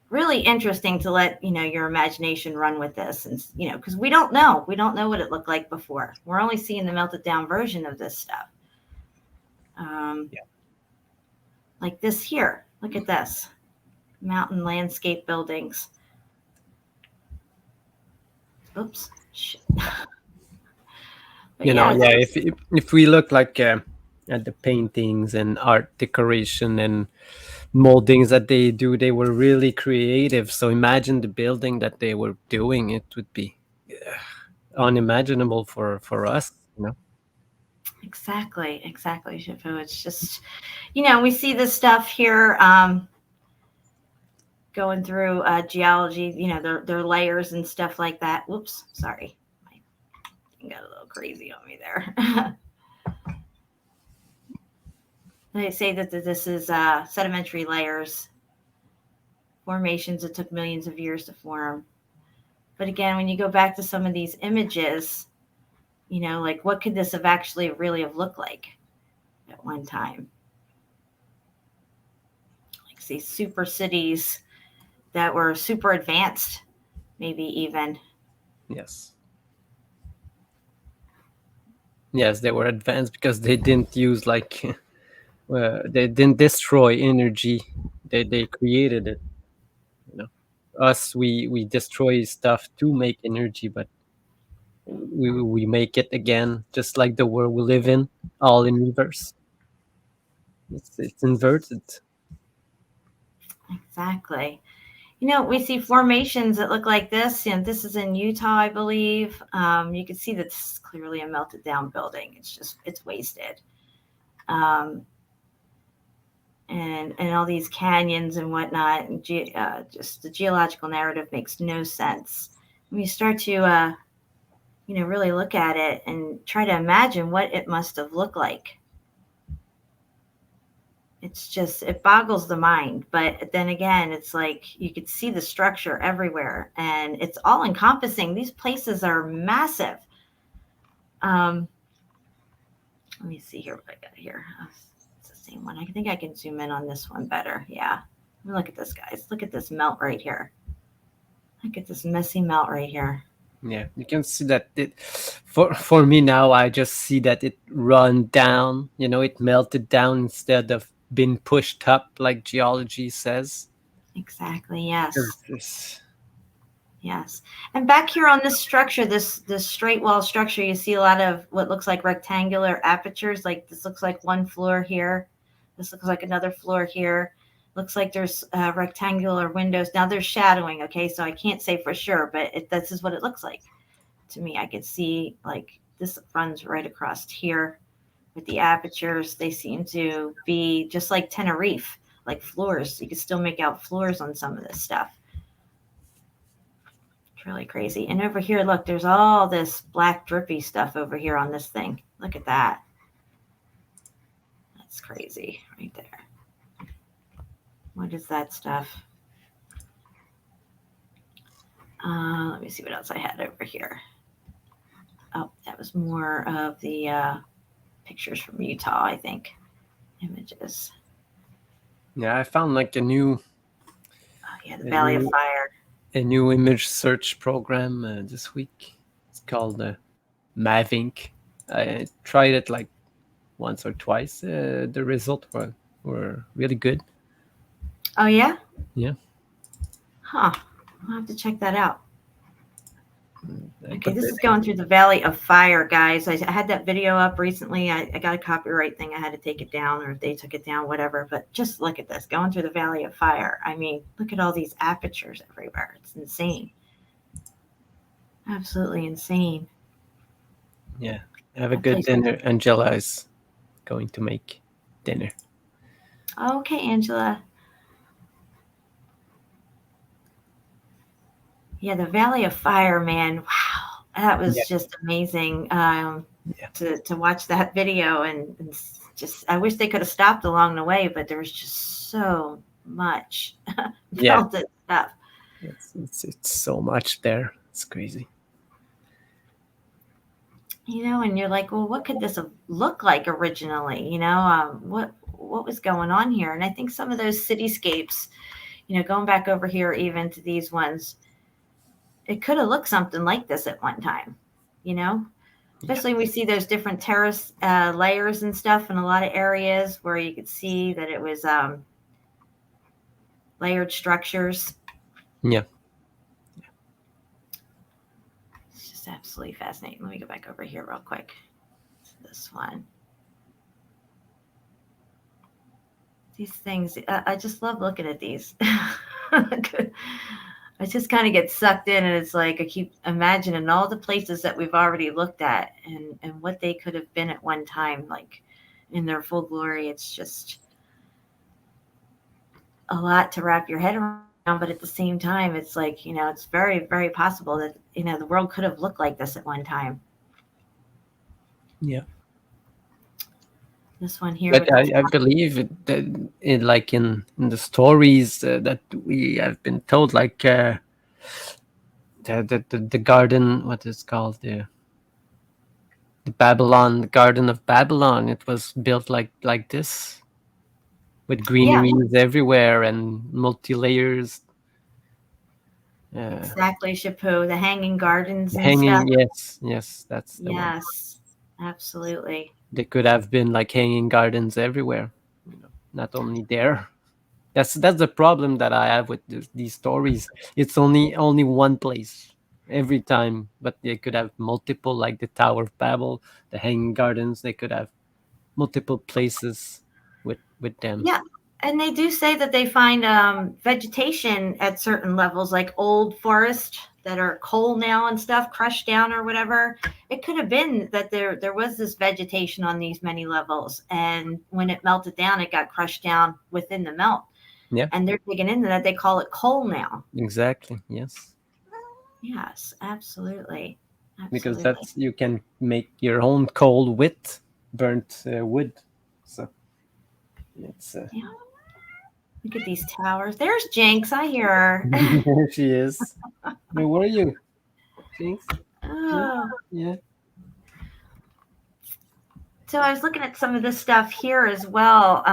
really interesting to let, your imagination run with this. And, because we don't know what it looked like before. We're only seeing the melted down version of this stuff. Like this here. Look at this. Mountain landscape buildings. Oops. Shit. If we look like at the paintings and art decoration and moldings that they do, they were really creative. So imagine the building that they were doing. It would be unimaginable for us, Exactly, Shifu. It's just, we see this stuff here going through geology, their layers and stuff like that. Whoops, sorry. My thing got a little crazy on me there. They say that this is sedimentary layers, formations that took millions of years to form. But again, when you go back to some of these images, like what could this have actually really have looked like at one time? Like these super cities that were super advanced, maybe even. Yes, they were advanced because they didn't use they didn't destroy energy. They created it. Us, we destroy stuff to make energy, but we make it again, just like the world we live in, all in reverse. It's inverted. Exactly. We see formations that look like this, and this is in Utah, I believe. You can see that this is clearly a melted down building. It's wasted. And all these canyons and whatnot, and just the geological narrative makes no sense. When you start to, really look at it and try to imagine what it must have looked like. It's just, it boggles the mind. But then again, it's like you could see the structure everywhere, and it's all encompassing. These places are massive. Let me see here what I got here. It's the same one. I think I can zoom in on this one better. Yeah. Look at this, guys. Look at this melt right here. Look at this messy melt right here. Yeah, you can see that it. For me now, I just see that it run down. It melted down instead of being pushed up, like geology says. Exactly. Yes. Yes. And back here on this structure, this straight wall structure, you see a lot of what looks like rectangular apertures. Like this looks like one floor here. This looks like another floor here. Looks like there's rectangular windows. Now there's shadowing, okay? So I can't say for sure, but this is what it looks like to me. I could see like this runs right across here with the apertures. They seem to be just like Tenerife, like floors. You can still make out floors on some of this stuff. It's really crazy. And over here, look, there's all this black drippy stuff over here on this thing. Look at that. That's crazy right there. What is that stuff? Let me see what else I had over here. Oh, that was more of the pictures from Utah, I think. Images. Yeah, I found like a new. Oh yeah, the Valley of Fire. A new image search program this week. It's called Mavink. I tried it like once or twice. The results were really good. Oh yeah? Yeah. Huh. I'll have to check that out. Okay, this is going through the Valley of Fire, guys. I had that video up recently. I got a copyright thing. I had to take it down, or if they took it down, whatever. But just look at this, going through the Valley of Fire. I mean, look at all these apertures everywhere. It's insane. Absolutely insane. Yeah. Have a good dinner. Angela is going to make dinner. Okay, Angela. Yeah, the Valley of Fire, man. Wow. That was just amazing to watch that video. And just, I wish they could have stopped along the way, but there was just so much melted stuff. It's so much there. It's crazy. And you're like, well, what could this have looked like originally? What was going on here? And I think some of those cityscapes, going back over here even to these ones, it could have looked something like this at one time, especially we see those different terrace layers and stuff in a lot of areas where you could see that it was layered structures. Yeah. It's just absolutely fascinating. Let me go back over here real quick to this one. These things, I just love looking at these. I just kind of get sucked in, and it's like I keep imagining all the places that we've already looked at and what they could have been at one time, like in their full glory. It's just a lot to wrap your head around, but at the same time, it's like, it's very, very possible that, the world could have looked like this at one time. Yeah. This one here. But I believe that in the stories that we have been told, like the garden, what is called the Babylon, the Garden of Babylon, it was built like this, with greeneries everywhere and multi-layers. Exactly, Chapeau. The hanging gardens and stuff. Yes, that's the one. Yes, absolutely. They could have been like hanging gardens everywhere, not only there. That's the problem that I have with these stories. It's only one place every time, but they could have multiple, like the Tower of Babel, the hanging gardens. They could have multiple places with them. Yeah, and they do say that they find vegetation at certain levels, like old forest that are coal now and stuff, crushed down or whatever. It could have been that there was this vegetation on these many levels, and when it melted down, it got crushed down within the melt. Yeah. And they're digging into that. They call it coal now. Exactly. Yes. Yes, absolutely. because Absolutely. you can make your own coal with burnt wood. So it's Yeah. Look at these towers. There's Jinx. I hear her. there she is. Where were you, Jinx? Oh. Yeah. So I was looking at some of this stuff here as well.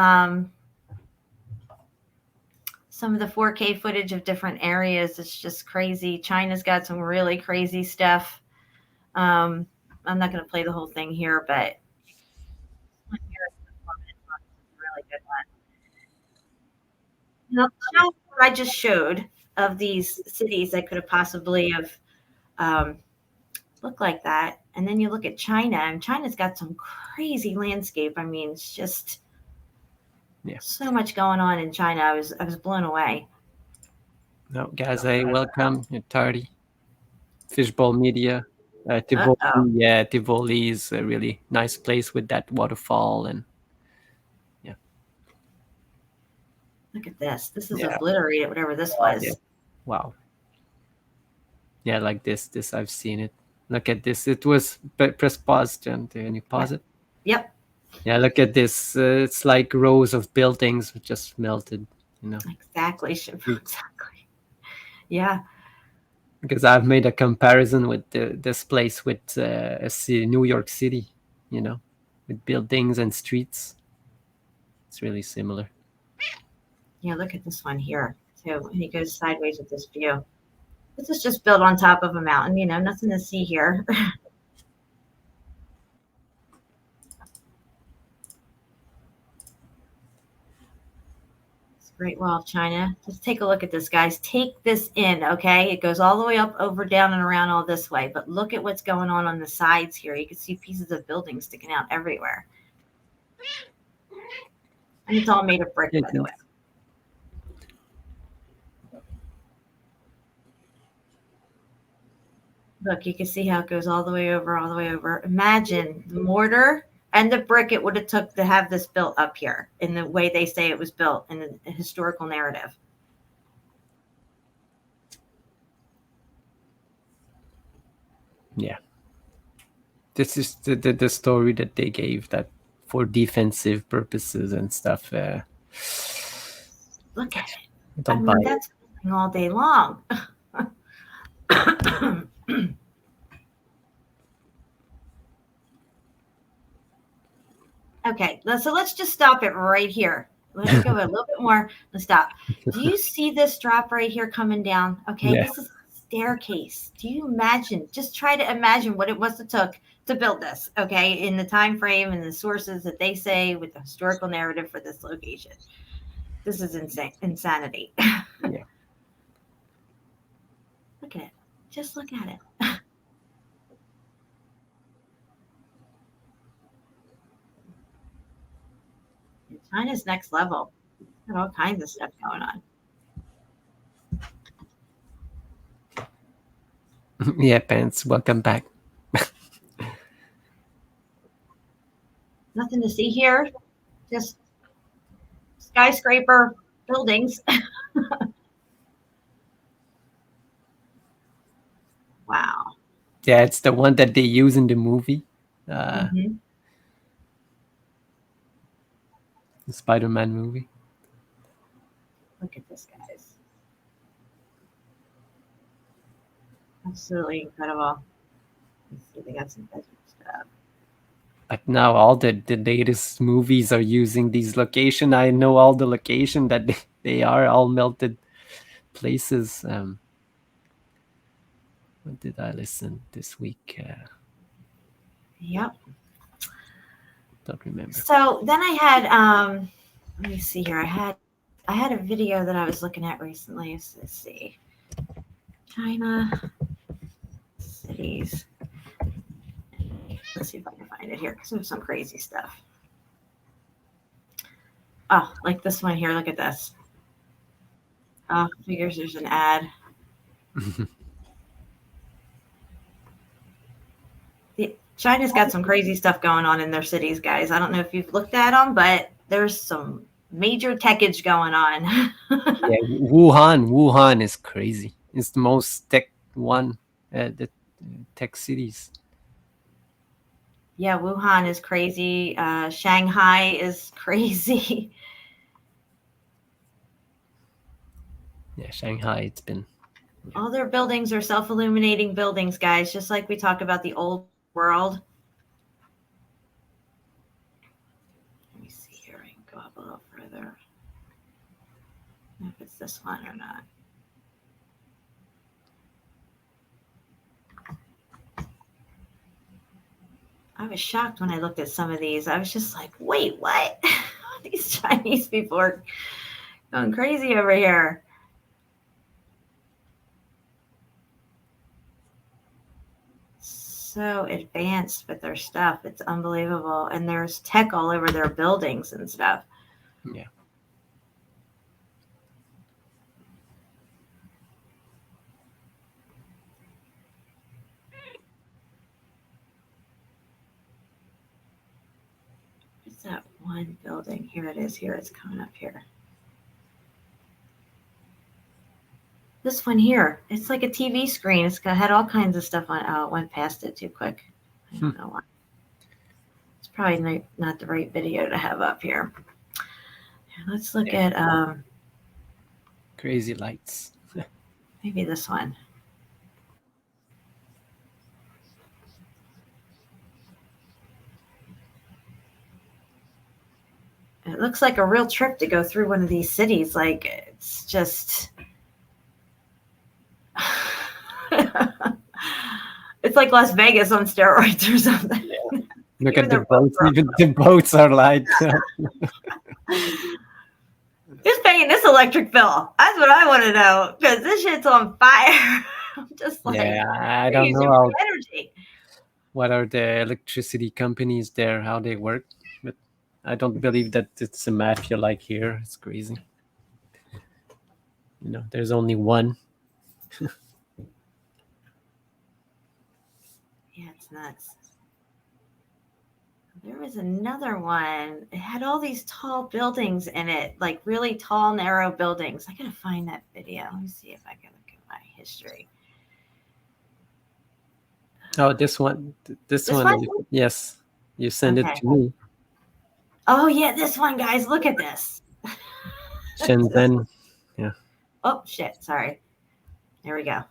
Some of the 4K footage of different areas. It's just crazy. China's got some really crazy stuff. I'm not going to play the whole thing here, but here's the 4-minute one. It's a really good one. Now, what I just showed of these cities that could have possibly have looked like that, and then you look at China, and China's got some crazy landscape. I mean, it's just so much going on in China. I was blown away. No, guys, welcome. You're tardy. Fishbowl Media. Tivoli, yeah, Tivoli is a really nice place with that waterfall, and look at this. This is obliterated, whatever this was. Yeah. Wow. Yeah, like this. I've seen it. Look at this. It was press pause, Jen. Can you pause it? Yep. Yeah, look at this. It's like rows of buildings just melted. Exactly. Exactly. Yeah. Because I've made a comparison with this place with New York City. With buildings and streets. It's really similar. Yeah, look at this one here too. And he goes sideways with this view. This is just built on top of a mountain, nothing to see here. It's Great Wall of China. Just take a look at this, guys. Take this in, okay? It goes all the way up, over, down, and around all this way. But look at what's going on the sides here. You can see pieces of buildings sticking out everywhere. And it's all made of brick, by the way. Look, you can see how it goes all the way over, Imagine the mortar and the brick it would have took to have this built up here in the way they say it was built in the historical narrative. Yeah. This is the story that they gave, that for defensive purposes and stuff. Look at it. That's all day long. Okay, so let's just stop it right here. Let's go a little bit more. Let's stop. Do you see this drop right here coming down? Okay, This is a staircase. Do you imagine? Just try to imagine what it must have took to build this, okay, in the time frame and the sources that they say with the historical narrative for this location. This is insanity. Yeah. Look at it. Just look at it. China's next level. Got all kinds of stuff going on. Yeah, Pants, welcome back. Nothing to see here. Just skyscraper buildings. Wow. Yeah, it's the one that they use in the movie. The Spider-Man movie. Look at this, guys. Absolutely incredible. Let's see, they got some desert stuff. But now all the latest movies are using these locations. I know all the location that they are all melted places. What did I listen this week? Yep. Don't remember. So then I had let me see here. I had a video that I was looking at recently. Let's see. China cities. Let's see if I can find it here because there's some crazy stuff. Oh, like this one here. Look at this. Oh, figures there's an ad. China's got some crazy stuff going on in their cities, guys. I don't know if you've looked at them, but there's some major techage going on. Yeah, Wuhan is crazy. It's the most tech one. tech cities. Yeah, Wuhan is crazy. Shanghai is crazy. Yeah, Shanghai, it's been. All their buildings are self-illuminating buildings, guys, just like we talk about the old world. Let me see here. I can go up a little further. I don't know if it's this one or not. I was shocked when I looked at some of these. I was just like, wait, what? These Chinese people are going crazy over here. So advanced with their stuff. It's unbelievable. And there's tech all over their buildings and stuff. Yeah. What's that one building? Here it is. Here it's coming up here. This one here, it's like a TV screen. It's had all kinds of stuff on it. Oh, it went past it too quick. I don't know why. It's probably not the right video to have up here. Let's look at crazy lights. Maybe this one. It looks like a real trip to go through one of these cities. Like, it's just... It's like Las Vegas on steroids or something. Yeah. Look at the boats. Even the boats are like... Who's paying this electric bill? That's what I want to know, because this shit's on fire. I'm just like... Yeah, I don't know how... What are the electricity companies there, how they work. But I don't believe that it's a mafia like here. It's crazy. You know, there's only one. Yeah, it's nuts. There was another one. It had all these tall buildings in it, like really tall, narrow buildings. I gotta find that video. Let me see if I can look at my history. Oh, this one. This one? Yes, you send it to me. Oh yeah, this one, guys. Look at this. Shenzhen. Yeah. Oh shit! Sorry. There we go.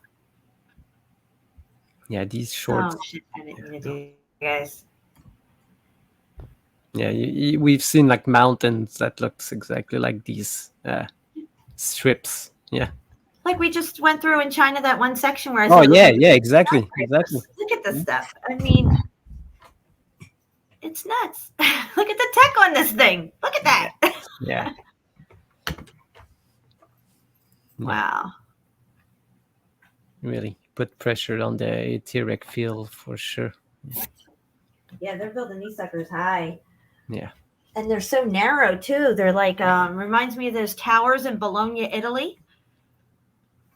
Yeah, these shorts. Oh shit! I didn't mean to do, guys. Yeah, we've seen like mountains that looks exactly like these strips. Yeah. Like we just went through in China, that one section where I said, yeah, exactly. Look at this stuff. I mean, it's nuts. Look at the tech on this thing. Look at that. Yeah. Wow. Really put pressure on the etheric field for sure. Yeah, they're building these suckers high. Yeah. And they're so narrow too. They're like reminds me of those towers in Bologna, Italy.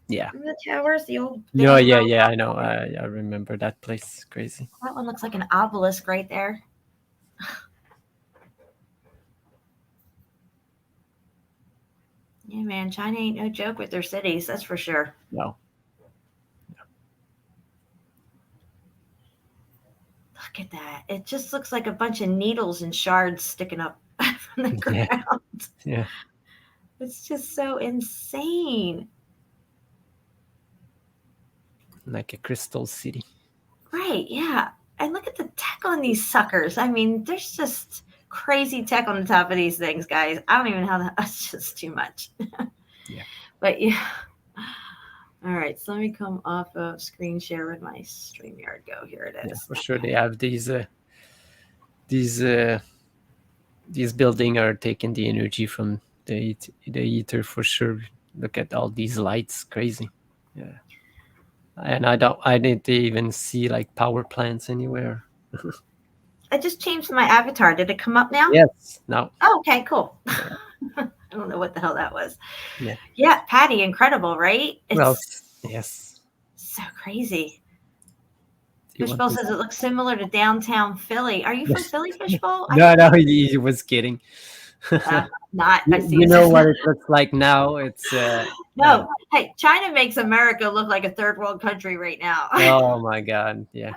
Yeah. Remember the towers, the old. No, yeah, I know. I remember that place. Crazy. That one looks like an obelisk right there. Yeah, man, China ain't no joke with their cities. That's for sure. No. Look at that. It just looks like a bunch of needles and shards sticking up from the ground. Yeah. It's just so insane. Like a crystal city. Right, yeah. And look at the tech on these suckers. I mean, there's just crazy tech on the top of these things, guys. I don't even know how that. That's just too much. Yeah. But yeah. All right, so let me come off of screen share with my StreamYard Go. Here it is. Yeah, for sure, they have these buildings are taking the energy from the ether for sure. Look at all these lights, crazy. Yeah, and I didn't even see like power plants anywhere. I just changed my avatar. Did it come up now? Yes. No. Oh, okay, cool. Yeah. I don't know what the hell that was. Yeah. Yeah, Patty, incredible, right? Well, yes. So crazy. Fishbowl says it looks similar to downtown Philly. Are you from Philly, Fishbowl? No, he was kidding. Not. I see. You know what it looks like now? It's no. Hey, China makes America look like a third world country right now. oh my God, yeah,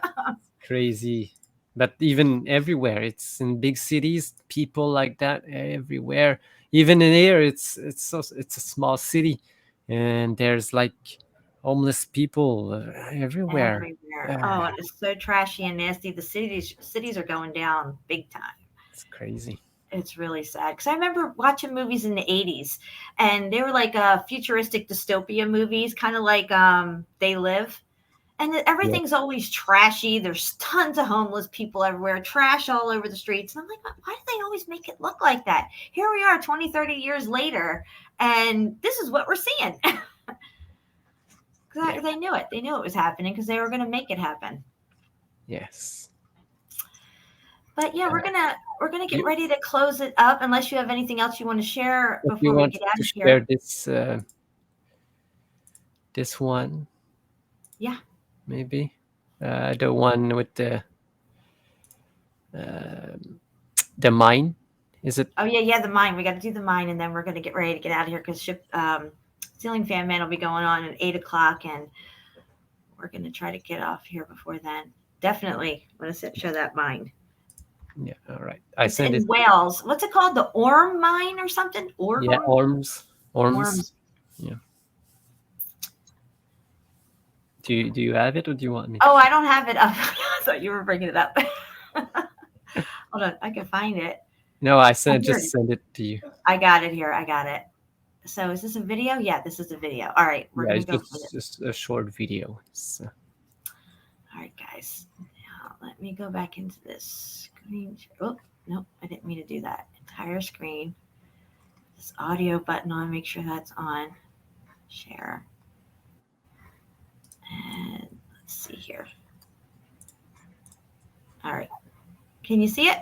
crazy. But even everywhere, it's in big cities, people like that everywhere. Even in here, it's a small city, and there's like homeless people everywhere. Oh, it's so trashy and nasty. The cities are going down big time. It's crazy. It's really sad because I remember watching movies in the 80s, and they were like futuristic dystopia movies, kind of like They Live. And everything's always trashy. There's tons of homeless people everywhere, trash all over the streets. And I'm like, why do they always make it look like that? Here we are 20, 30 years later, and this is what we're seeing. They knew it. They knew it was happening because they were going to make it happen. Yes. But yeah, we're gonna get ready to close it up. Unless you have anything else you want to share before we get out of here. Share this one. Yeah. Maybe the one with the mine. Is it? Oh yeah, the mine. We got to do the mine, and then we're gonna get ready to get out of here because Ceiling Fan Man will be going on at 8 o'clock, and we're gonna try to get off here before then. Definitely want to show that mine. Yeah, all right. I sent it. Wales. What's it called? The Orm mine or something? Yeah, Orms. Yeah. Do you have it, or do you want me? Oh, I don't have it up. I thought you were bringing it up. Hold on, I can find it. No, I just sent it to you. I got it here. I got it. So is this a video? Yeah, this is a video. All right, we're gonna go for it. Just a short video. So. All right, guys. Now let me go back into this screen. Oh, no, I didn't mean to do that. Entire screen. This audio button on. Make sure that's on. Share. And let's see here. All right. Can you see it?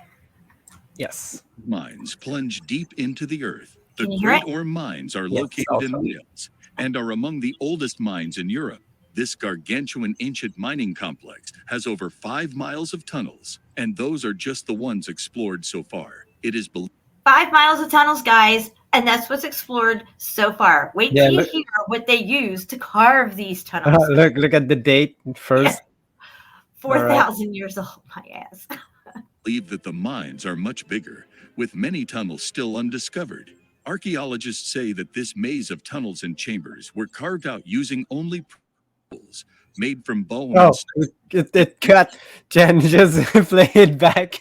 Yes. Mines plunge deep into the earth. The Can you hear Great it? Orm mines are located in Wales and are among the oldest mines in Europe. This gargantuan ancient mining complex has over 5 miles of tunnels, and those are just the ones explored so far. It is 5 miles of tunnels, guys, and that's what's explored so far. Wait till you hear what they use to carve these tunnels. Look at the date first. 4,000 years old, my ass. believe that the mines are much bigger, with many tunnels still undiscovered. Archaeologists say that this maze of tunnels and chambers were carved out using only tools made from bone. Oh, it cut. Jen, just play it back.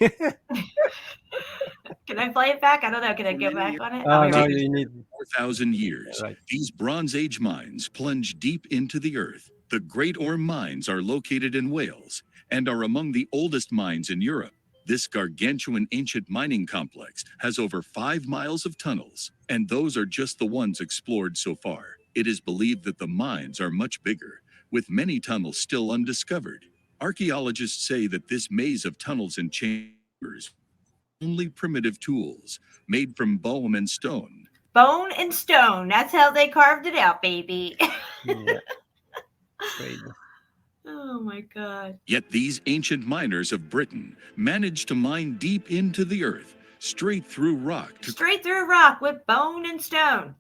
Can I play it back? I don't know. Can I go back on it? Oh, no, you need 4,000 years. Right. These Bronze Age mines plunge deep into the earth. The Great Orm mines are located in Wales and are among the oldest mines in Europe. This gargantuan ancient mining complex has over 5 miles of tunnels, and those are just the ones explored so far. It is believed that the mines are much bigger, with many tunnels still undiscovered. Archaeologists say that this maze of tunnels and chambers only primitive tools made from bone and stone. Bone and stone. That's how they carved it out, baby. Yeah. Crazy. Oh my God. Yet these ancient miners of Britain managed to mine deep into the earth, straight through rock. Straight through rock with bone and stone.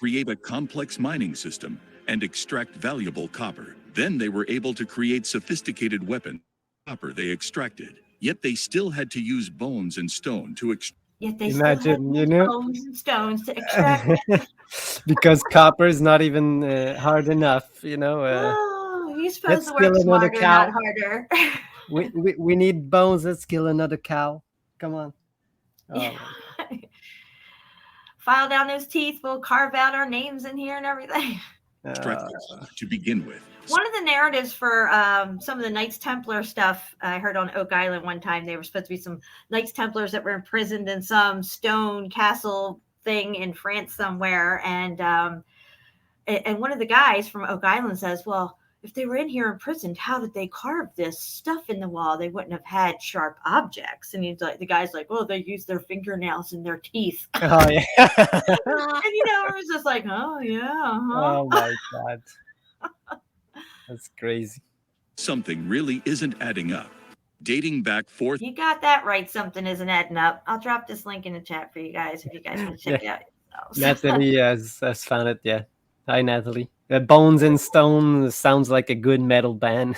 Create a complex mining system and extract valuable copper. Then they were able to create sophisticated weapons. Copper they extracted. Yet they still had to use bones and stone to extract. Yet they Imagine, still had bones and stones to extract it. Because copper is not even hard enough, you know. You're supposed to work smarter, not harder. we need bones. Let's kill another cow. Come on. Oh, yeah. File down those teeth. We'll carve out our names in here and everything. To begin with. One of the narratives for some of the Knights Templar stuff I heard on Oak Island one time, they were supposed to be some Knights Templars that were imprisoned in some stone castle thing in France somewhere. And one of the guys from Oak Island says, well, if they were in here imprisoned, how did they carve this stuff in the wall? They wouldn't have had sharp objects. And he's like, the guy's like, oh, they use their fingernails and their teeth. Oh, yeah. And, it was just like, oh, yeah. Oh, my God. That's crazy. Something really isn't adding up. dating back forth. You got that right. Something isn't adding up. I'll drop this link in the chat for you guys if you guys want to check it out yourselves. Natalie has found it. Yeah. Hi, Natalie. Bones and Stone sounds like a good metal band.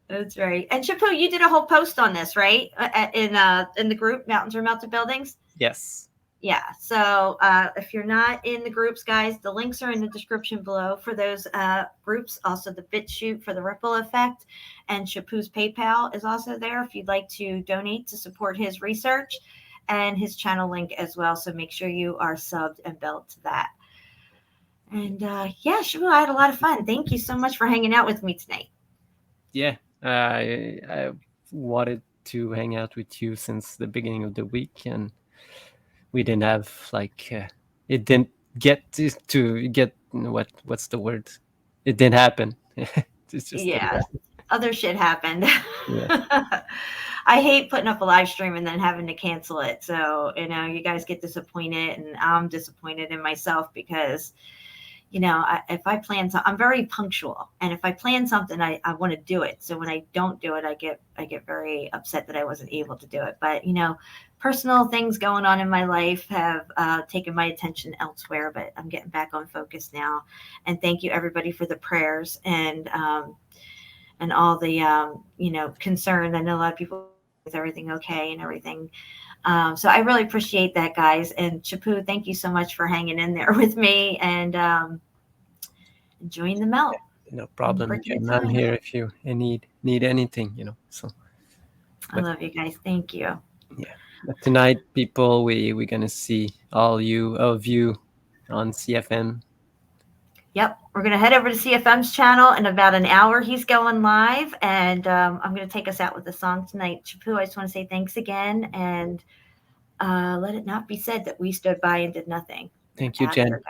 That's right. And Chapu, you did a whole post on this, right? In the group, Mountains or Melted Buildings? Yes. Yeah. So if you're not in the groups, guys, the links are in the description below for those groups. Also, the BitChute for the ripple effect, and Chapu's PayPal is also there if you'd like to donate to support his research, and his channel link as well. So make sure you are subbed and belled to that. And yeah, Chapu, I had a lot of fun. Thank you so much for hanging out with me tonight. Yeah, I wanted to hang out with you since the beginning of the week, and we didn't have it didn't get to get what's the word? It didn't happen. It's just other shit happened. Yeah. I hate putting up a live stream and then having to cancel it. So you guys get disappointed, and I'm disappointed in myself because if I plan something, I'm very punctual, and if I plan something, I want to do it. So when I don't do it, I get very upset that I wasn't able to do it. But personal things going on in my life have taken my attention elsewhere. But I'm getting back on focus now. And thank you everybody for the prayers and all the concern. I know a lot of people is everything okay and everything. So I really appreciate that, guys. And Chapu, thank you so much for hanging in there with me and enjoying the melt. No problem. I'm here if you need anything, So I love you guys. Thank you. Yeah. But tonight, people, we're gonna see all of you on CFM. Yep, we're gonna head over to CFM's channel in about an hour. He's going live, and I'm gonna take us out with a song tonight. Chapu, I just want to say thanks again, and let it not be said that we stood by and did nothing. Thank you, Jen.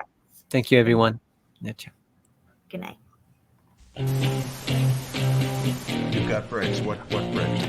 Thank you, everyone. Good night. You've got brakes. What brakes?